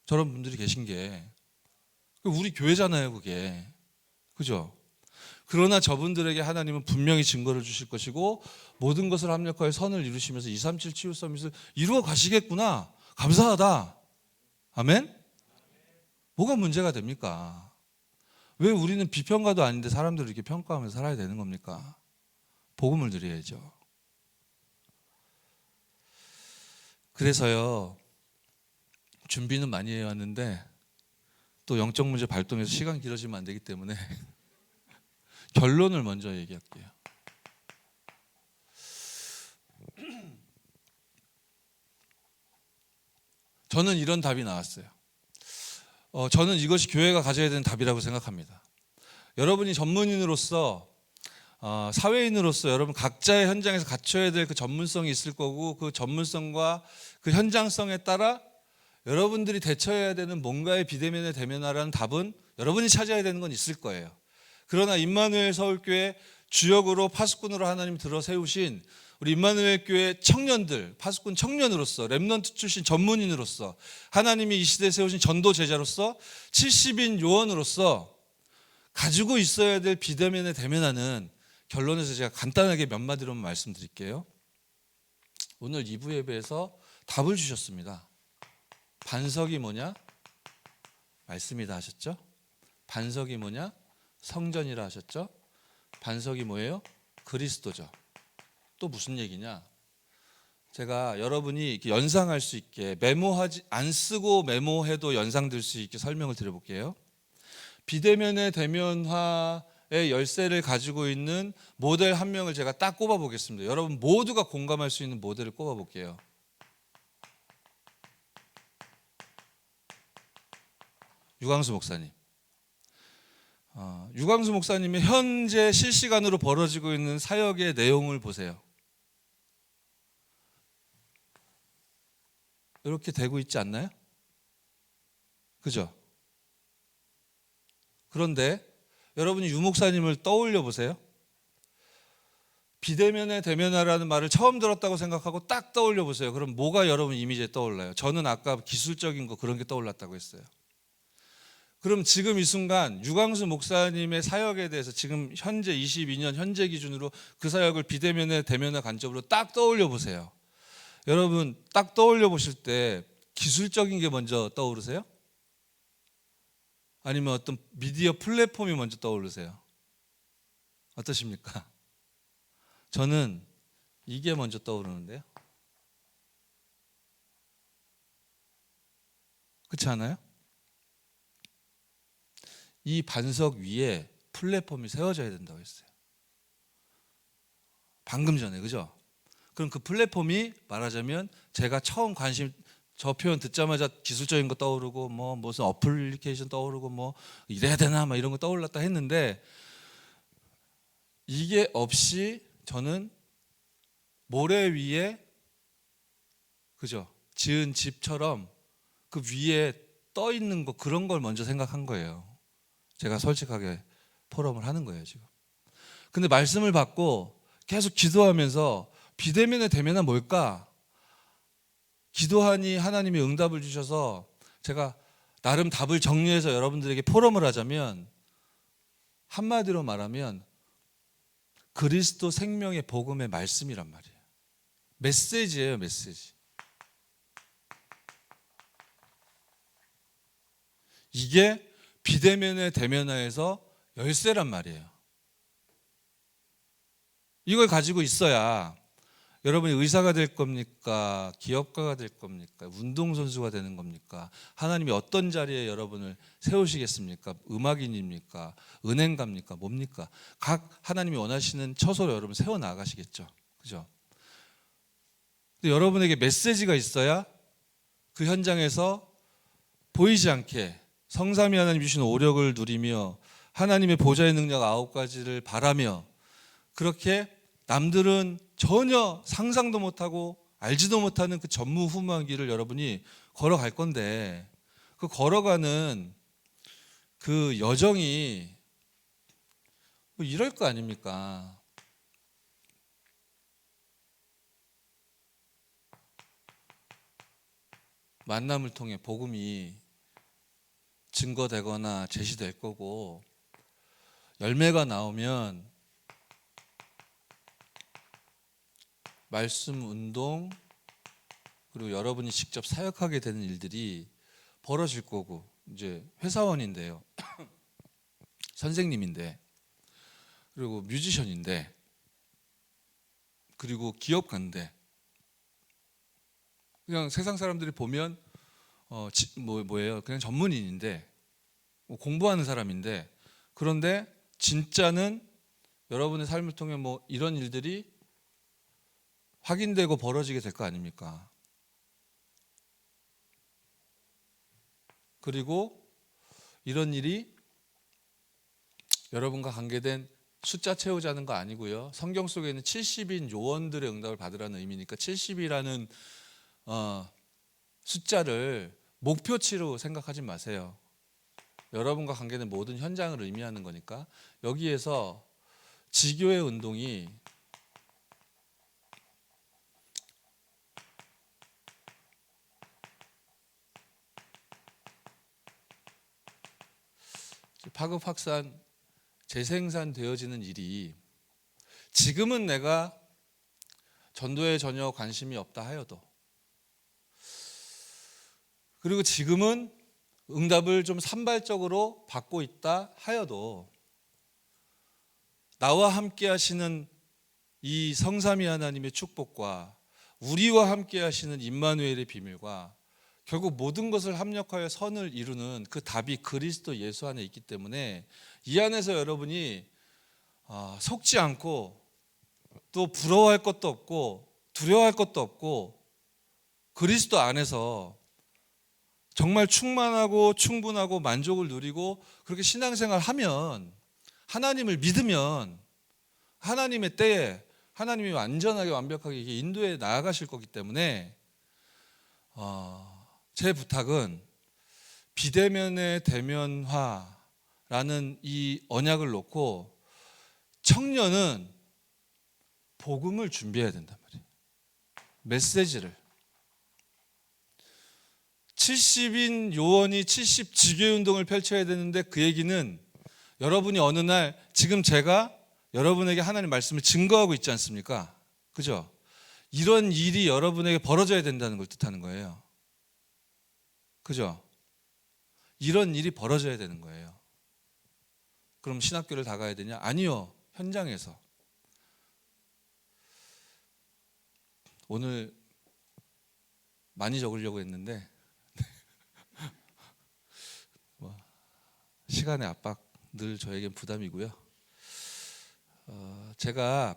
저런 분들이 계신 게. 우리 교회잖아요, 그게. 그죠? 그러나 저분들에게 하나님은 분명히 증거를 주실 것이고 모든 것을 합력하여 선을 이루시면서 237 치유 서밋을 이루어 가시겠구나. 감사하다. 아멘? 뭐가 문제가 됩니까? 왜 우리는 비평가도 아닌데 사람들을 이렇게 평가하면서 살아야 되는 겁니까? 복음을 드려야죠. 그래서요, 준비는 많이 해왔는데 또 영적 문제 발동해서 시간 길어지면 안 되기 때문에 결론을 먼저 얘기할게요. 저는 이런 답이 나왔어요. 저는 이것이 교회가 가져야 되는 답이라고 생각합니다. 여러분이 전문인으로서 사회인으로서 여러분 각자의 현장에서 갖춰야 될 그 전문성이 있을 거고, 그 전문성과 그 현장성에 따라 여러분들이 대처해야 되는 뭔가의 비대면의 대면화라는 답은 여러분이 찾아야 되는 건 있을 거예요. 그러나 임마누엘 서울교회 주역으로 파수꾼으로 하나님 들어 세우신 우리 임마누엘 교회 청년들, 파수꾼 청년으로서, 렘넌트 출신 전문인으로서, 하나님이 이 시대에 세우신 전도 제자로서, 70인 요원으로서 가지고 있어야 될 비대면의 대면하는, 결론에서 제가 간단하게 몇 마디로만 말씀드릴게요. 오늘 2부 예배에서 답을 주셨습니다. 반석이 뭐냐? 말씀이다 하셨죠? 반석이 뭐냐? 성전이라 하셨죠? 반석이 뭐예요? 그리스도죠. 또 무슨 얘기냐? 제가 여러분이 이렇게 연상할 수 있게, 메모하지 안 쓰고 메모해도 연상될 수 있게 설명을 드려볼게요. 비대면의 대면화의 열쇠를 가지고 있는 모델 한 명을 제가 딱 꼽아 보겠습니다. 여러분 모두가 공감할 수 있는 모델을 꼽아 볼게요. 유광수 목사님. 유광수 목사님의 현재 실시간으로 벌어지고 있는 사역의 내용을 보세요. 이렇게 되고 있지 않나요? 그죠? 그런데 여러분이 유 목사님을 떠올려 보세요. 비대면의 대면화라는 말을 처음 들었다고 생각하고 딱 떠올려 보세요. 그럼 뭐가 여러분 이미지에 떠올라요? 저는 아까 기술적인 거 그런 게 떠올랐다고 했어요. 그럼 지금 이 순간 유광수 목사님의 사역에 대해서 지금 현재 22년 현재 기준으로 그 사역을 비대면의 대면화 관점으로 딱 떠올려 보세요. 여러분 딱 떠올려 보실 때 기술적인 게 먼저 떠오르세요? 아니면 어떤 미디어 플랫폼이 먼저 떠오르세요? 어떠십니까? 저는 이게 먼저 떠오르는데요. 그렇지 않아요? 이 반석 위에 플랫폼이 세워져야 된다고 했어요. 방금 전에, 그죠? 그럼 그 플랫폼이 말하자면 제가 처음 저 표현 듣자마자 기술적인 거 떠오르고 뭐 무슨 어플리케이션 떠오르고 뭐 이래야 되나 막 이런 거 떠올랐다 했는데, 이게 없이 저는 모래 위에, 그죠? 지은 집처럼 그 위에 떠 있는 거, 그런 걸 먼저 생각한 거예요. 제가 솔직하게 포럼을 하는 거예요 지금. 근데 말씀을 받고 계속 기도하면서 비대면의 대면은 뭘까? 기도하니 하나님이 응답을 주셔서 제가 나름 답을 정리해서 여러분들에게 포럼을 하자면, 한마디로 말하면 그리스도 생명의 복음의 말씀이란 말이에요. 메시지예요, 메시지. 이게 비대면의 대면화에서 열쇠란 말이에요. 이걸 가지고 있어야 여러분이 의사가 될 겁니까? 기업가가 될 겁니까? 운동선수가 되는 겁니까? 하나님이 어떤 자리에 여러분을 세우시겠습니까? 음악인입니까? 은행가입니까? 뭡니까? 각 하나님이 원하시는 처소로 여러분 세워나가시겠죠. 그죠? 근데 여러분에게 메시지가 있어야 그 현장에서 보이지 않게 성삼위 하나님 주신 오력을 누리며 하나님의 보좌의 능력 9가지를 바라며, 그렇게 남들은 전혀 상상도 못하고 알지도 못하는 그 전무후무한 길을 여러분이 걸어갈 건데, 그 걸어가는 그 여정이 뭐 이럴 거 아닙니까? 만남을 통해 복음이 증거되거나 제시될 거고, 열매가 나오면 말씀 운동, 그리고 여러분이 직접 사역하게 되는 일들이 벌어질 거고, 이제 회사원인데요, 선생님인데, 그리고 뮤지션인데, 그리고 기업가인데, 그냥 세상 사람들이 보면 뭐예요? 그냥 전문인인데, 뭐 공부하는 사람인데, 그런데 진짜는 여러분의 삶을 통해 뭐 이런 일들이 확인되고 벌어지게 될 거 아닙니까? 그리고 이런 일이 여러분과 관계된 숫자 채우자는 거 아니고요. 성경 속에 있는 70인 요원들의 응답을 받으라는 의미니까 70이라는 숫자를 목표치로 생각하지 마세요. 여러분과 관계된 모든 현장을 의미하는 거니까. 여기에서 지교의 운동이 파급확산 재생산되어지는 일이 지금은 내가 전도에 전혀 관심이 없다 하여도, 그리고 지금은 응답을 좀 산발적으로 받고 있다 하여도, 나와 함께 하시는 이 성삼위 하나님의 축복과 우리와 함께 하시는 임마누엘의 비밀과 결국 모든 것을 합력하여 선을 이루는 그 답이 그리스도 예수 안에 있기 때문에, 이 안에서 여러분이 속지 않고 또 부러워할 것도 없고 두려워할 것도 없고, 그리스도 안에서 정말 충만하고 충분하고 만족을 누리고 그렇게 신앙생활 하면, 하나님을 믿으면 하나님의 때에 하나님이 완전하게 완벽하게 인도해 나아가실 거기 때문에, 제 부탁은 비대면의 대면화라는 이 언약을 놓고 청년은 복음을 준비해야 된단 말이에요. 메시지를. 70인 요원이 70지교운동을 펼쳐야 되는데, 그 얘기는 여러분이 어느 날 지금 제가 여러분에게 하나님 말씀을 증거하고 있지 않습니까? 그죠? 이런 일이 여러분에게 벌어져야 된다는 걸 뜻하는 거예요. 그죠? 이런 일이 벌어져야 되는 거예요. 그럼 신학교를 다 가야 되냐? 아니요. 현장에서. 오늘 많이 적으려고 했는데 시간의 압박 늘 저에겐 부담이고요. 제가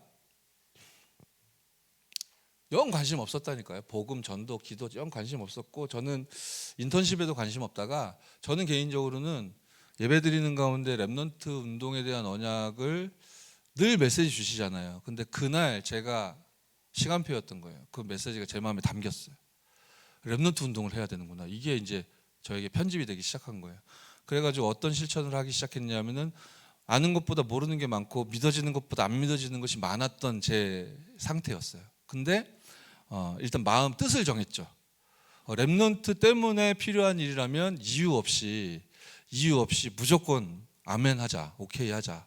영 관심 없었다니까요. 복음, 전도, 기도 영 관심 없었고, 저는 인턴십에도 관심 없다가, 저는 개인적으로는 예배드리는 가운데 렘넌트 운동에 대한 언약을 늘 메시지 주시잖아요. 근데 그날 제가 시간표였던 거예요. 그 메시지가 제 마음에 담겼어요. 렘넌트 운동을 해야 되는구나. 이게 이제 저에게 편집이 되기 시작한 거예요. 그래가지고 어떤 실천을 하기 시작했냐면은, 아는 것보다 모르는 게 많고 믿어지는 것보다 안 믿어지는 것이 많았던 제 상태였어요. 근데 일단 마음 뜻을 정했죠. 렘넌트 때문에 필요한 일이라면 이유 없이 무조건 아멘 하자, 오케이 하자.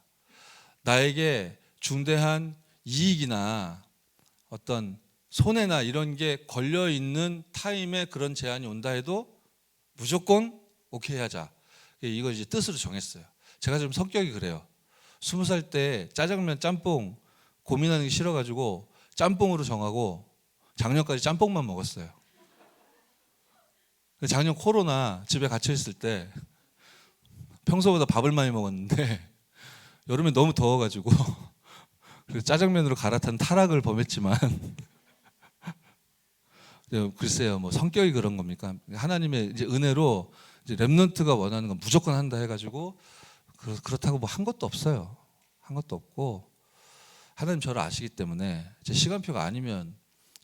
나에게 중대한 이익이나 어떤 손해나 이런 게 걸려있는 타임에 그런 제한이 온다 해도 무조건 오케이 하자. 이거 이제 뜻으로 정했어요. 제가 좀 성격이 그래요. 20살 때 짜장면, 짬뽕 고민하는 게 싫어가지고 짬뽕으로 정하고 작년까지 짬뽕만 먹었어요. 작년 코로나 집에 갇혀있을 때 평소보다 밥을 많이 먹었는데 여름에 너무 더워가지고 그래서 짜장면으로 갈아탄 타락을 범했지만 글쎄요, 뭐 성격이 그런 겁니까? 하나님의 이제 은혜로 이제 렘넌트가 원하는 건 무조건 한다 해가지고, 그렇다고 뭐 한 것도 없어요. 한 것도 없고, 하나님 저를 아시기 때문에 제 시간표가 아니면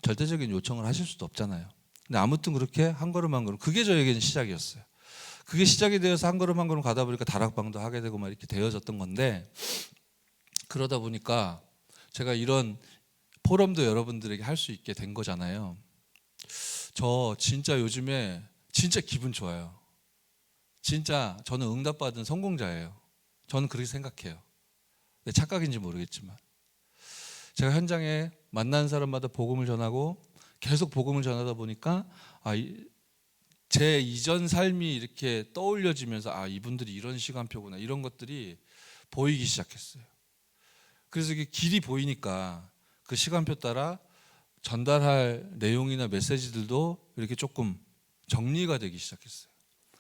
절대적인 요청을 하실 수도 없잖아요. 근데 아무튼 그렇게 한 걸음 한 걸음, 그게 저에게는 시작이었어요. 그게 시작이 되어서 한 걸음 한 걸음 가다 보니까 다락방도 하게 되고 막 이렇게 되어졌던 건데, 그러다 보니까 제가 이런 포럼도 여러분들에게 할 수 있게 된 거잖아요. 저 진짜 요즘에 진짜 기분 좋아요. 진짜 저는 응답받은 성공자예요. 저는 그렇게 생각해요. 착각인지 모르겠지만, 제가 현장에 만나는 사람마다 복음을 전하고 계속 복음을 전하다 보니까 제 이전 삶이 이렇게 떠올려지면서, 이분들이 이런 시간표구나, 이런 것들이 보이기 시작했어요. 그래서 이게 길이 보이니까 그 시간표 따라 전달할 내용이나 메시지들도 이렇게 조금 정리가 되기 시작했어요.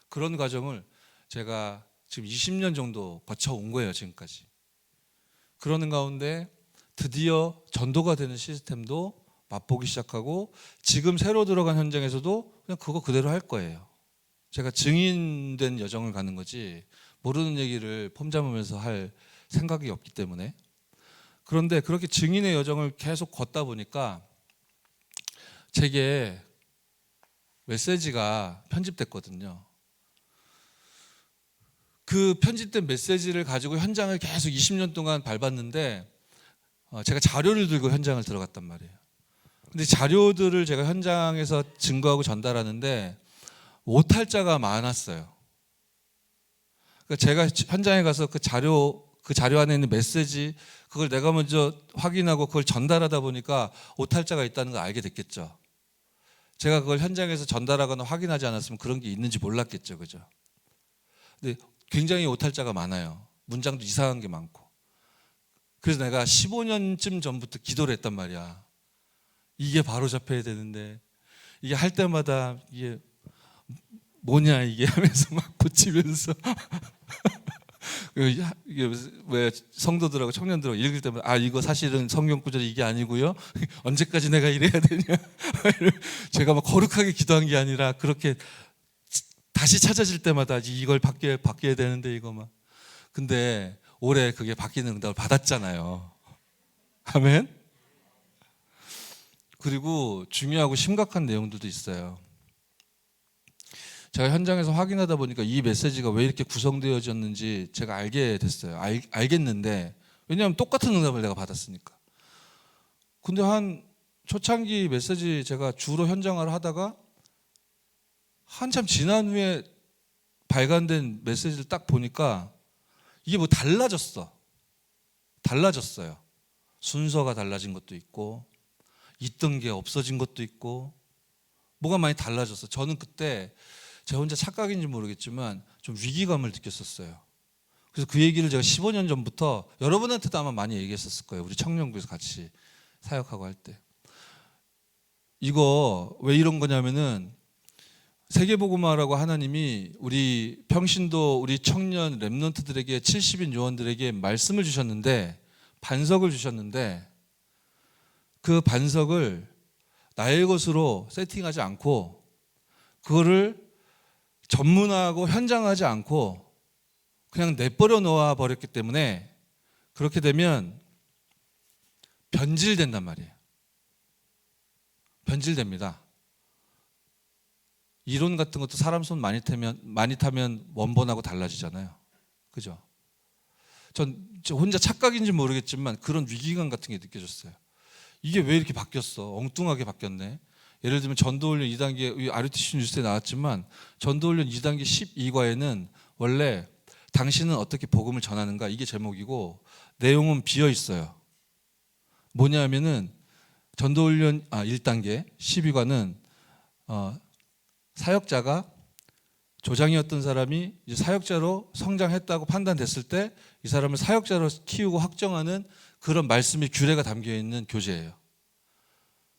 그런 과정을 제가 지금 20년 정도 거쳐온 거예요, 지금까지. 그러는 가운데 드디어 전도가 되는 시스템도 맛보기 시작하고, 지금 새로 들어간 현장에서도 그냥 그거 그대로 할 거예요. 제가 증인된 여정을 가는 거지 모르는 얘기를 폼 잡으면서 할 생각이 없기 때문에. 그런데 그렇게 증인의 여정을 계속 걷다 보니까 제게 메시지가 편집됐거든요. 그 편집된 메시지를 가지고 현장을 계속 20년 동안 밟았는데 제가 자료를 들고 현장을 들어갔단 말이에요. 근데 자료들을 제가 현장에서 증거하고 전달하는데 오탈자가 많았어요. 그러니까 제가 현장에 가서 그 자료 안에 있는 메시지 그걸 내가 먼저 확인하고 그걸 전달하다 보니까 오탈자가 있다는 걸 알게 됐겠죠. 제가 그걸 현장에서 전달하거나 확인하지 않았으면 그런 게 있는지 몰랐겠죠. 그죠? 근데 굉장히 오탈자가 많아요. 문장도 이상한 게 많고. 그래서 내가 15년쯤 전부터 기도를 했단 말이야. 이게 바로 잡혀야 되는데 이게 할 때마다 이게 뭐냐 이게 하면서 막 고치면서 이게 왜 성도들하고 청년들하고 읽을 때마다 이거 사실은 성경 구절이 이게 아니고요. 언제까지 내가 이래야 되냐. 제가 막 거룩하게 기도한 게 아니라 그렇게 다시 찾아질 때마다 이걸 바뀌어야 되는데 이거 막. 근데 올해 그게 바뀌는 응답을 받았잖아요. 아멘. 그리고 중요하고 심각한 내용들도 있어요. 제가 현장에서 확인하다 보니까 이 메시지가 왜 이렇게 구성되어졌는지 제가 알게 됐어요. 알겠는데 왜냐하면 똑같은 응답을 내가 받았으니까. 근데 한 초창기 메시지 제가 주로 현장을 하다가 한참 지난 후에 발간된 메시지를 딱 보니까 이게 뭐 달라졌어요. 순서가 달라진 것도 있고 있던 게 없어진 것도 있고 뭐가 많이 달라졌어. 저는 그때 제 혼자 착각인지 모르겠지만 좀 위기감을 느꼈었어요. 그래서 그 얘기를 제가 15년 전부터 여러분한테도 아마 많이 얘기했었을 거예요. 우리 청년부에서 같이 사역하고 할 때. 이거 왜 이런 거냐면은 세계복음화라고 하나님이 우리 평신도 우리 청년 렘넌트들에게 70인 요원들에게 말씀을 주셨는데 반석을 주셨는데 그 반석을 나의 것으로 세팅하지 않고 그거를 전문화하고 현장하지 않고 그냥 내버려 놓아 버렸기 때문에 그렇게 되면 변질된단 말이에요. 변질됩니다. 이론 같은 것도 사람 손 많이 타면 원본하고 달라지잖아요. 그죠? 전 혼자 착각인지 모르겠지만 그런 위기감 같은 게 느껴졌어요. 이게 왜 이렇게 바뀌었어? 엉뚱하게 바뀌었네. 예를 들면 전도훈련 2단계 RUTC 뉴스에 나왔지만 전도훈련 2단계 12과에는 원래 당신은 어떻게 복음을 전하는가 이게 제목이고 내용은 비어 있어요. 뭐냐면은 전도훈련 1단계 12과는 사역자가 조장이었던 사람이 이제 사역자로 성장했다고 판단됐을 때 이 사람을 사역자로 키우고 확정하는 그런 말씀의 규례가 담겨 있는 교재예요.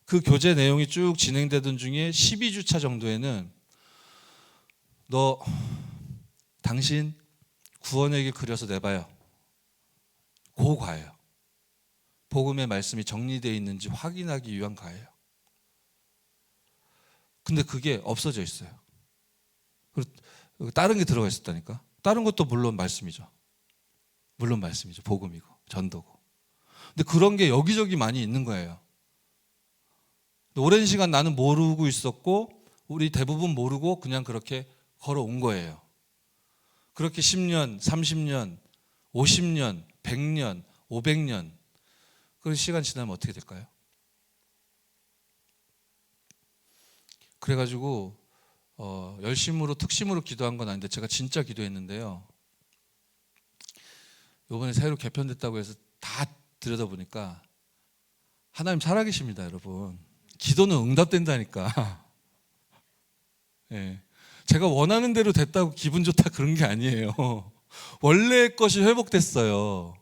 그 교재 내용이 쭉 진행되던 중에 12주차 정도에는 당신 구원의 길 그려서 내봐요. 그 과예요. 복음의 말씀이 정리되어 있는지 확인하기 위한 과예요. 근데 그게 없어져 있어요. 그리고 다른 게 들어가 있었다니까. 다른 것도 물론 말씀이죠. 복음이고 전도고. 근데 그런 게 여기저기 많이 있는 거예요. 오랜 시간 나는 모르고 있었고 우리 대부분 모르고 그냥 그렇게 걸어온 거예요. 그렇게 10년, 30년, 50년, 100년, 500년 그 시간 지나면 어떻게 될까요? 그래가지고 열심으로 특심으로 기도한 건 아닌데 제가 진짜 기도했는데요. 이번에 새로 개편됐다고 해서 다 들여다보니까 하나님 살아계십니다, 여러분. 기도는 응답된다니까. 예. 제가 원하는 대로 됐다고 기분 좋다 그런 게 아니에요. 원래의 것이 회복됐어요.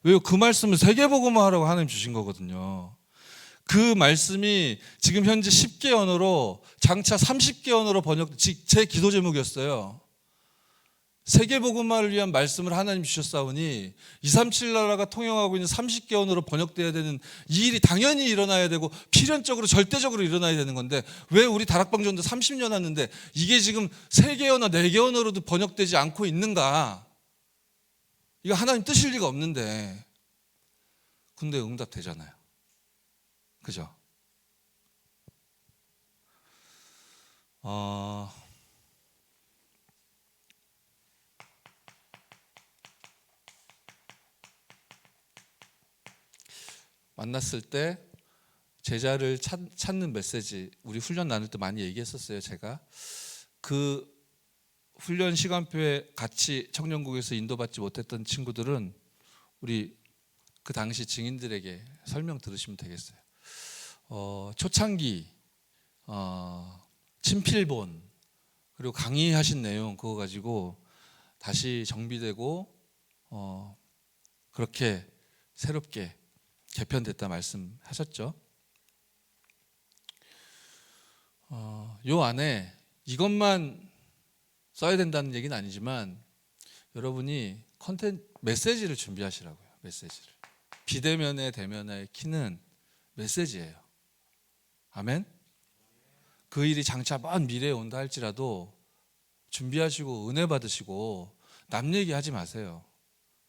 왜요? 그 말씀을 세계복음화하라고 하나님 주신 거거든요. 그 말씀이 지금 현재 10개 언어로 장차 30개 언어로 번역, 제 기도 제목이었어요. 세계복음화를 위한 말씀을 하나님 주셨사오니 237 나라가 통용하고 있는 30개원으로 번역돼야 되는 이 일이 당연히 일어나야 되고 필연적으로 절대적으로 일어나야 되는 건데 왜 우리 다락방 전도 30년 왔는데 이게 지금 3개언어 4개언어로도 번역되지 않고 있는가? 이거 하나님 뜻일 리가 없는데. 근데 응답되잖아요. 그죠? 만났을 때 제자를 찾는 메시지 우리 훈련 나눌 때 많이 얘기했었어요. 제가 그 훈련 시간표에 같이 청년국에서 인도받지 못했던 친구들은 우리 그 당시 증인들에게 설명 들으시면 되겠어요. 초창기 친필본 그리고 강의하신 내용 그거 가지고 다시 정비되고 그렇게 새롭게 개편됐다 말씀하셨죠. 요 안에 이것만 써야 된다는 얘기는 아니지만 여러분이 메시지를 준비하시라고요. 메시지를. 비대면의 대면의 키는 메시지예요. 아멘. 그 일이 장차 먼 미래에 온다 할지라도 준비하시고 은혜 받으시고 남 얘기하지 마세요.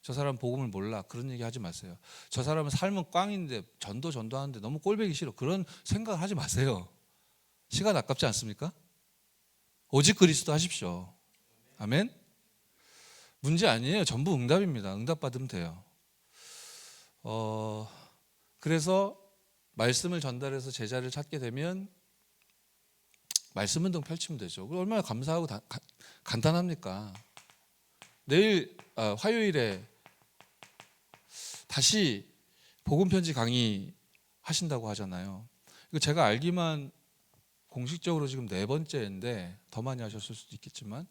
저 사람 복음을 몰라 그런 얘기 하지 마세요. 저 사람은 삶은 꽝인데 전도하는데 너무 꼴보기 싫어 그런 생각을 하지 마세요. 시간 아깝지 않습니까? 오직 그리스도 하십시오. 아멘. 문제 아니에요. 전부 응답입니다. 응답 받으면 돼요. 그래서 말씀을 전달해서 제자를 찾게 되면 말씀 운동 펼치면 되죠. 얼마나 감사하고 간단합니까? 내일 화요일에 다시 복음 편지 강의 하신다고 하잖아요. 이거 제가 알기만 공식적으로 지금 4번째인데 더 많이 하셨을 수도 있겠지만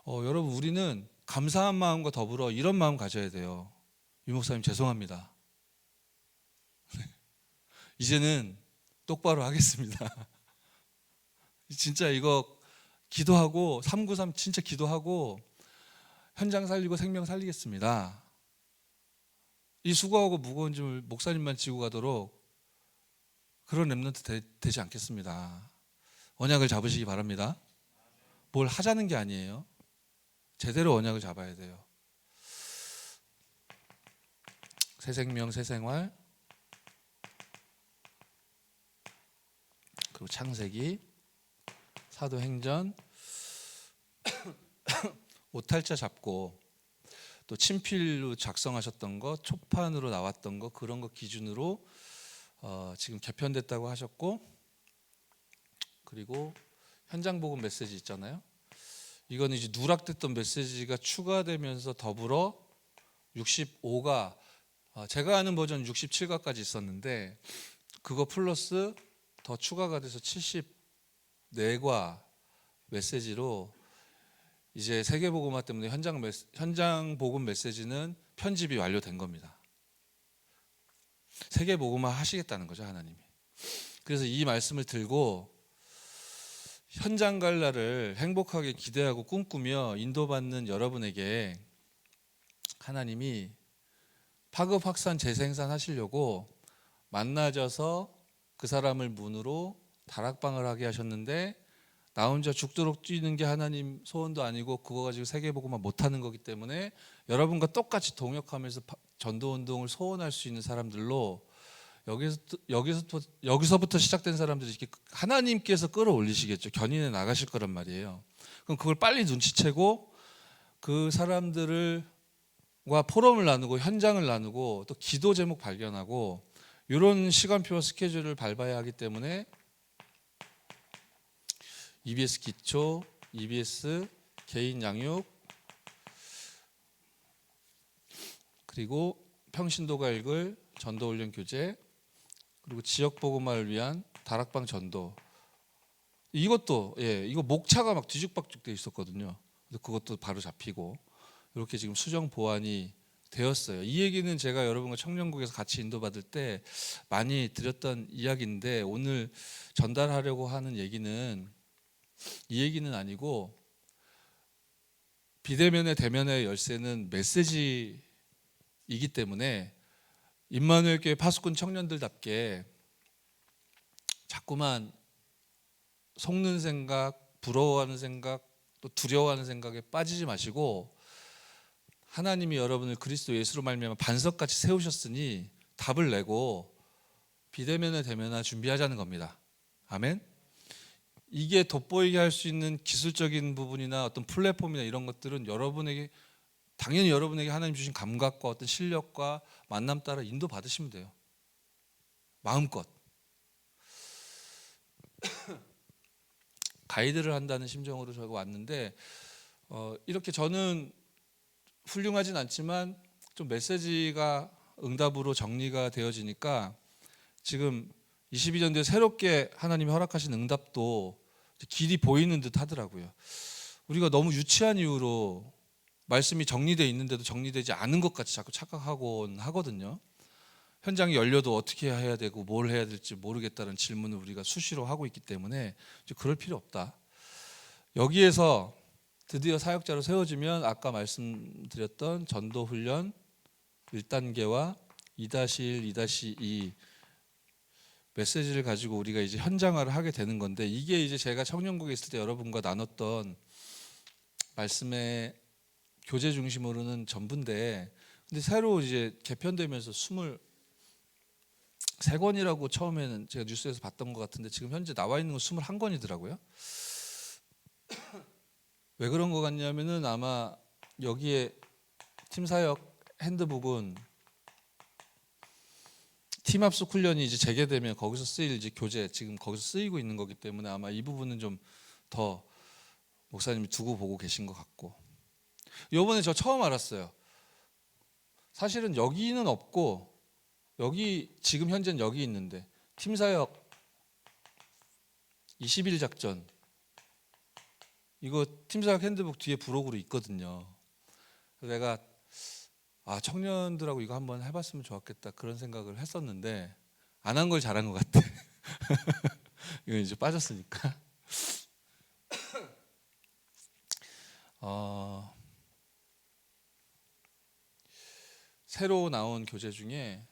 여러분 우리는 감사한 마음과 더불어 이런 마음 가져야 돼요. 유 목사님 죄송합니다. 이제는 똑바로 하겠습니다. 진짜 이거 기도하고 393 진짜 기도하고 현장 살리고 생명 살리겠습니다. 이 수고하고 무거운 짐을 목사님만 지고 가도록 그런 렘넌트 되지 않겠습니다. 언약을 잡으시기 바랍니다. 뭘 하자는 게 아니에요. 제대로 언약을 잡아야 돼요. 새 생명, 새 생활, 그리고 창세기, 사도행전, 오탈자 잡고 또 친필로 작성하셨던 거, 초판으로 나왔던 거 그런 거 기준으로 지금 개편됐다고 하셨고, 그리고 현장 복음 메시지 있잖아요. 이거는 이제 누락됐던 메시지가 추가되면서 더불어 65가 제가 아는 버전 67가까지 있었는데 그거 플러스 더 추가가 돼서 74과 메시지로 이제 세계복음화 때문에 현장 복음 메시지는 편집이 완료된 겁니다. 세계복음화 하시겠다는 거죠, 하나님이. 그래서 이 말씀을 들고 현장 갈 날을 행복하게 기대하고 꿈꾸며 인도받는 여러분에게 하나님이 파급 확산 재생산 하시려고 만나져서 그 사람을 문으로 다락방을 하게 하셨는데 나 혼자 죽도록 뛰는 게 하나님 소원도 아니고 그거 가지고 세계복음화 못하는 거기 때문에 여러분과 똑같이 동역하면서 전도운동을 소원할 수 있는 사람들로 여기서부터 시작된 사람들이 이렇게 하나님께서 끌어올리시겠죠. 견인해 나가실 거란 말이에요. 그럼 그걸 빨리 눈치채고 그 사람들과 포럼을 나누고 현장을 나누고 또 기도 제목 발견하고 이런 시간표와 스케줄을 밟아야 하기 때문에 EBS 기초, EBS 개인 양육, 그리고 평신도가 읽을 전도훈련 교재, 그리고 지역 복음화를 위한 다락방 전도. 이것도 이거 목차가 막 뒤죽박죽 돼 있었거든요. 그것도 바로 잡히고 이렇게 지금 수정 보완이 되었어요. 이 얘기는 제가 여러분과 청년국에서 같이 인도받을 때 많이 드렸던 이야기인데 오늘 전달하려고 하는 얘기는 이 얘기는 아니고 비대면의 대면의 열쇠는 메시지이기 때문에 임마누엘 교회 파수꾼 청년들답게 자꾸만 속는 생각, 부러워하는 생각, 또 두려워하는 생각에 빠지지 마시고 하나님이 여러분을 그리스도 예수로 말미암아 반석같이 세우셨으니 답을 내고 비대면의 대면을 준비하자는 겁니다. 아멘. 이게 돋보이게 할 수 있는 기술적인 부분이나 어떤 플랫폼이나 이런 것들은 당연히 여러분에게 하나님 주신 감각과 어떤 실력과 만남 따라 인도 받으시면 돼요. 마음껏. 가이드를 한다는 심정으로 저희가 왔는데 이렇게 저는 훌륭하진 않지만 좀 메시지가 응답으로 정리가 되어지니까 지금 22년도에 새롭게 하나님이 허락하신 응답도 길이 보이는 듯 하더라고요. 우리가 너무 유치한 이유로 말씀이 정리되어 있는데도 정리되지 않은 것 같이 자꾸 착각하곤 하거든요. 현장이 열려도 어떻게 해야 되고 뭘 해야 될지 모르겠다는 질문을 우리가 수시로 하고 있기 때문에 이제 그럴 필요 없다. 여기에서 드디어 사역자로 세워지면 아까 말씀드렸던 전도훈련 1단계와 2-1, 2-2 메시지를 가지고 우리가 이제 현장화를 하게 되는 건데, 이게 이제 제가 청년국에 있을 때 여러분과 나눴던 말씀의 교제 중심으로는 전부인데, 근데 새로 이제 개편되면서 23권이라고 처음에는 제가 뉴스에서 봤던 것 같은데 지금 현재 나와 있는 건 21권이더라고요. 왜 그런 것 같냐면은 아마 여기에 팀사역 핸드북은 팀합숙 훈련이 이제 재개되면 거기서 쓰일 이제 교재 지금 거기서 쓰이고 있는 거기 때문에 아마 이 부분은 좀 더 목사님이 두고 보고 계신 것 같고, 이번에 저 처음 알았어요. 사실은 여기는 없고 여기 지금 현재는 여기 있는데 팀사역 20일 작전 이거 팀사역 핸드북 뒤에 부록으로 있거든요. 그래서 내가 청년들하고 이거 한번 해봤으면 좋았겠다 그런 생각을 했었는데 안 한 걸 잘한 것 같아. 이거 이제 빠졌으니까. 새로 나온 교재 중에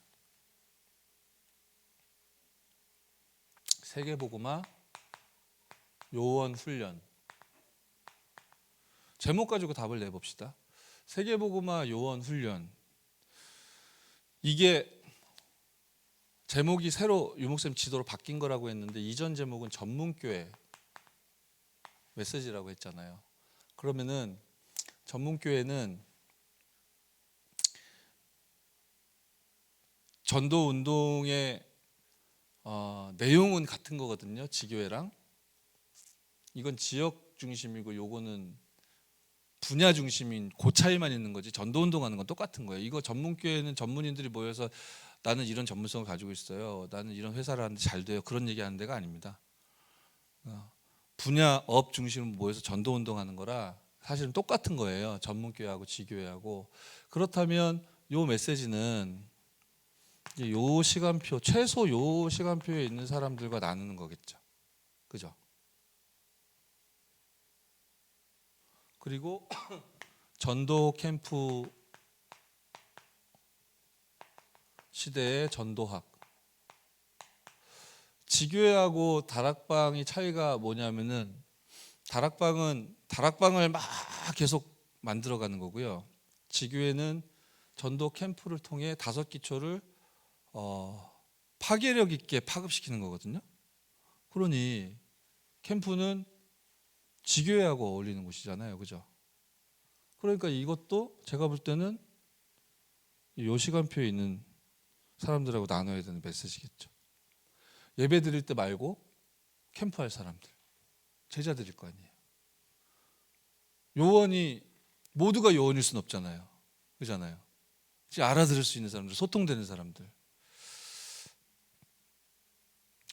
세계복음화 요원 훈련, 제목 가지고 답을 내봅시다. 세계복음화 요원 훈련. 이게 제목이 새로 유목쌤 지도로 바뀐 거라고 했는데 이전 제목은 전문교회 메시지라고 했잖아요. 그러면은 전문교회는 전도 운동의 내용은 같은 거거든요. 지교회랑. 이건 지역 중심이고 요거는 분야 중심인 그 차이만 있는 거지, 전도 운동하는 건 똑같은 거예요. 이거 전문교회는 전문인들이 모여서 나는 이런 전문성을 가지고 있어요, 나는 이런 회사를 하는데 잘 돼요, 그런 얘기하는 데가 아닙니다. 분야 업 중심으로 모여서 전도 운동하는 거라 사실은 똑같은 거예요. 전문교회하고 지교회하고. 그렇다면 요 메시지는 요 시간표, 최소 요 시간표에 있는 사람들과 나누는 거겠죠. 그죠? 그리고 전도 캠프 시대의 전도학. 지교회하고 다락방의 차이가 뭐냐면은 다락방을 막 계속 만들어가는 거고요. 지교회는 전도 캠프를 통해 5기초를 파괴력 있게 파급시키는 거거든요. 그러니 캠프는 지교회하고 어울리는 곳이잖아요, 그죠? 그러니까 이것도 제가 볼 때는 요 시간표에 있는 사람들하고 나눠야 되는 메시지겠죠. 예배 드릴 때 말고 캠프할 사람들, 제자들일 거 아니에요. 요원이 모두가 요원일 수는 없잖아요, 그잖아요. 알아들을 수 있는 사람들, 소통되는 사람들,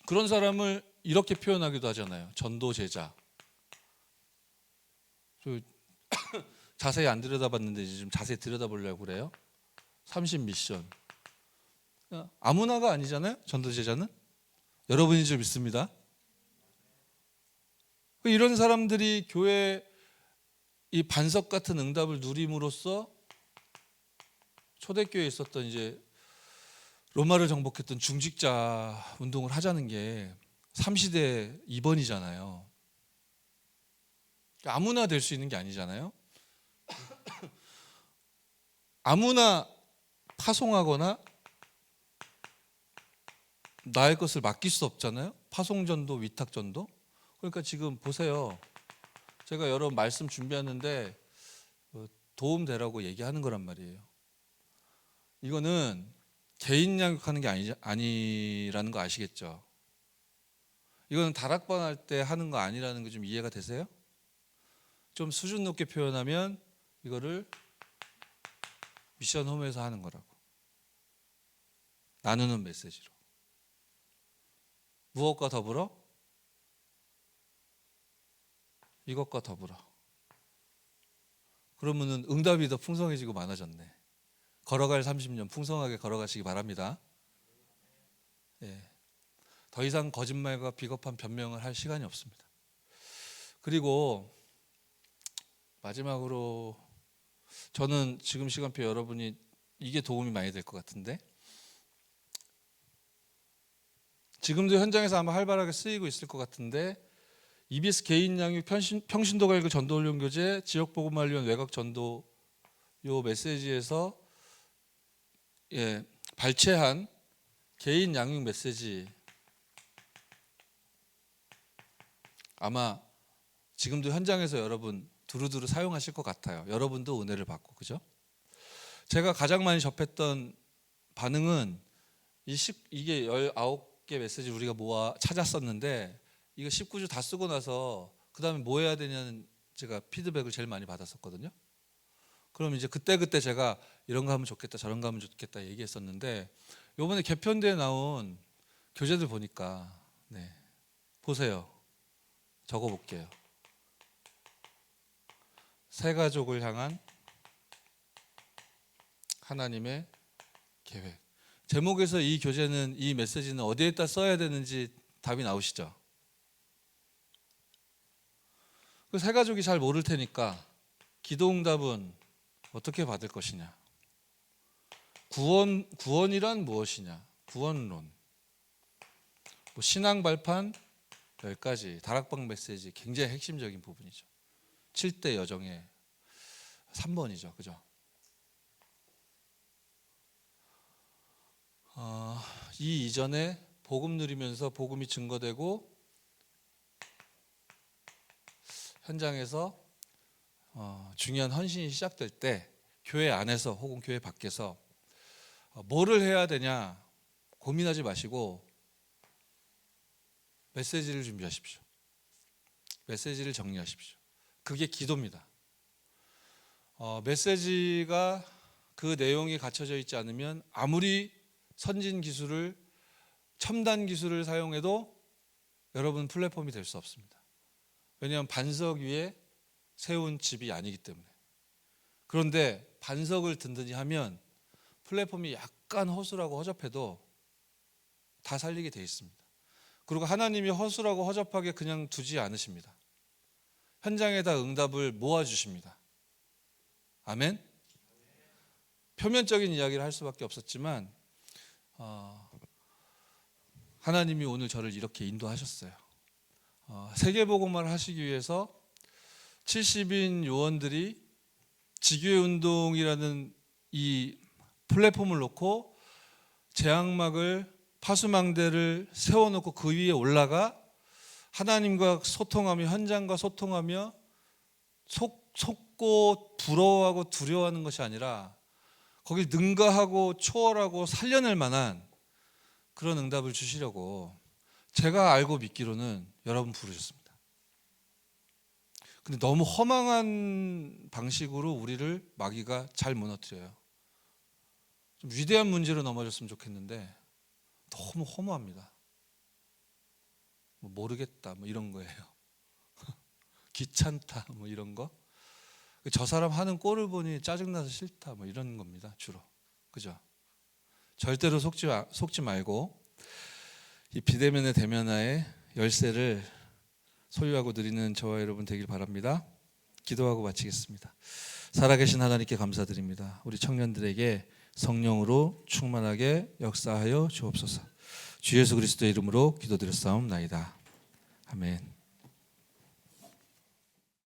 그런 사람을 이렇게 표현하기도 하잖아요. 전도 제자. 자세히 안 들여다봤는데 이제 좀 자세히 들여다보려고 그래요. 30 미션. 아무나가 아니잖아요, 전도 제자는. 여러분인 줄 믿습니다. 이런 사람들이 교회 이 반석 같은 응답을 누림으로써 초대교회에 있었던 이제 로마를 정복했던 중직자 운동을 하자는 게 삼시대 2번이잖아요. 아무나 될 수 있는 게 아니잖아요. 아무나 파송하거나 나의 것을 맡길 수 없잖아요. 파송전도 위탁전도. 그러니까 지금 보세요. 제가 여러 말씀 준비하는데 도움되라고 얘기하는 거란 말이에요. 이거는 개인 양육하는 게 아니라는 거 아시겠죠? 이거는 다락방 할 때 하는 거 아니라는 거 좀 이해가 되세요? 좀 수준 높게 표현하면 이거를 미션 홈에서 하는 거라고. 나누는 메시지로. 무엇과 더불어? 이것과 더불어. 그러면은 응답이 더 풍성해지고 많아졌네. 걸어갈 30년 풍성하게 걸어가시기 바랍니다. 예. 더 이상 거짓말과 비겁한 변명을 할 시간이 없습니다. 그리고 마지막으로 저는 지금 시간표 여러분이 이게 도움이 많이 될 것 같은데, 지금도 현장에서 아마 활발하게 쓰이고 있을 것 같은데, EBS 개인 양육 평신도 갈그 전도 훈련 교재 지역 복음화 위원 외곽 전도 요 메시지에서 발췌한 개인 양육 메시지, 아마 지금도 현장에서 여러분 두루두루 사용하실 것 같아요. 여러분도 은혜를 받고, 그죠? 제가 가장 많이 접했던 반응은 이게 19개 메시지 우리가 모아 찾았었는데, 이거 19주 다 쓰고 나서 그 다음에 뭐 해야 되냐는 제가 피드백을 제일 많이 받았었거든요. 그럼 이제 그때 제가 이런 거 하면 좋겠다, 저런 거 하면 좋겠다 얘기했었는데, 요번에 개편대에 나온 교재들 보니까 보세요. 적어볼게요. 새 가족을 향한 하나님의 계획. 제목에서 이 교재는, 이 메시지는 어디에다 써야 되는지 답이 나오시죠? 그 새 가족이 잘 모를 테니까 기도응답은 어떻게 받을 것이냐, 구원이란 무엇이냐, 구원론, 신앙 발판 10가지, 다락방 메시지 굉장히 핵심적인 부분이죠. 7대 여정의 3번이죠. 그죠? 이 이전에 복음 누리면서 복음이 증거되고 현장에서 중요한 헌신이 시작될 때 교회 안에서 혹은 교회 밖에서 뭐를 해야 되냐 고민하지 마시고 메시지를 준비하십시오. 메시지를 정리하십시오. 그게 기도입니다. 메시지가 그 내용이 갖춰져 있지 않으면 아무리 선진 기술을, 첨단 기술을 사용해도 여러분 플랫폼이 될 수 없습니다. 왜냐하면 반석 위에 세운 집이 아니기 때문에. 그런데 반석을 든든히 하면 플랫폼이 약간 허술하고 허접해도 다 살리게 돼 있습니다. 그리고 하나님이 허술하고 허접하게 그냥 두지 않으십니다. 현장에다 응답을 모아주십니다. 아멘? 표면적인 이야기를 할 수밖에 없었지만 하나님이 오늘 저를 이렇게 인도하셨어요. 세계복음화를 하시기 위해서 70인 요원들이 지교회 운동이라는 이 플랫폼을 놓고 재앙막을, 파수망대를 세워놓고 그 위에 올라가 하나님과 소통하며, 현장과 소통하며 속고 부러워하고 두려워하는 것이 아니라 거길 능가하고 초월하고 살려낼 만한 그런 응답을 주시려고 제가 알고 믿기로는 여러분 부르셨습니다. 근데 너무 허망한 방식으로 우리를 마귀가 잘 무너뜨려요. 좀 위대한 문제로 넘어졌으면 좋겠는데 너무 허무합니다. 모르겠다 이런 거예요. 귀찮다 이런 거. 저 사람 하는 꼴을 보니 짜증나서 싫다 이런 겁니다. 주로. 그죠? 절대로 속지 말고 이 비대면의 대면하에 열쇠를 소유하고 누리는 저와 여러분 되길 바랍니다. 기도하고 마치겠습니다. 살아계신 하나님께 감사드립니다. 우리 청년들에게 성령으로 충만하게 역사하여 주옵소서. 주 예수 그리스도의 이름으로 기도드렸사옵나이다. 아멘.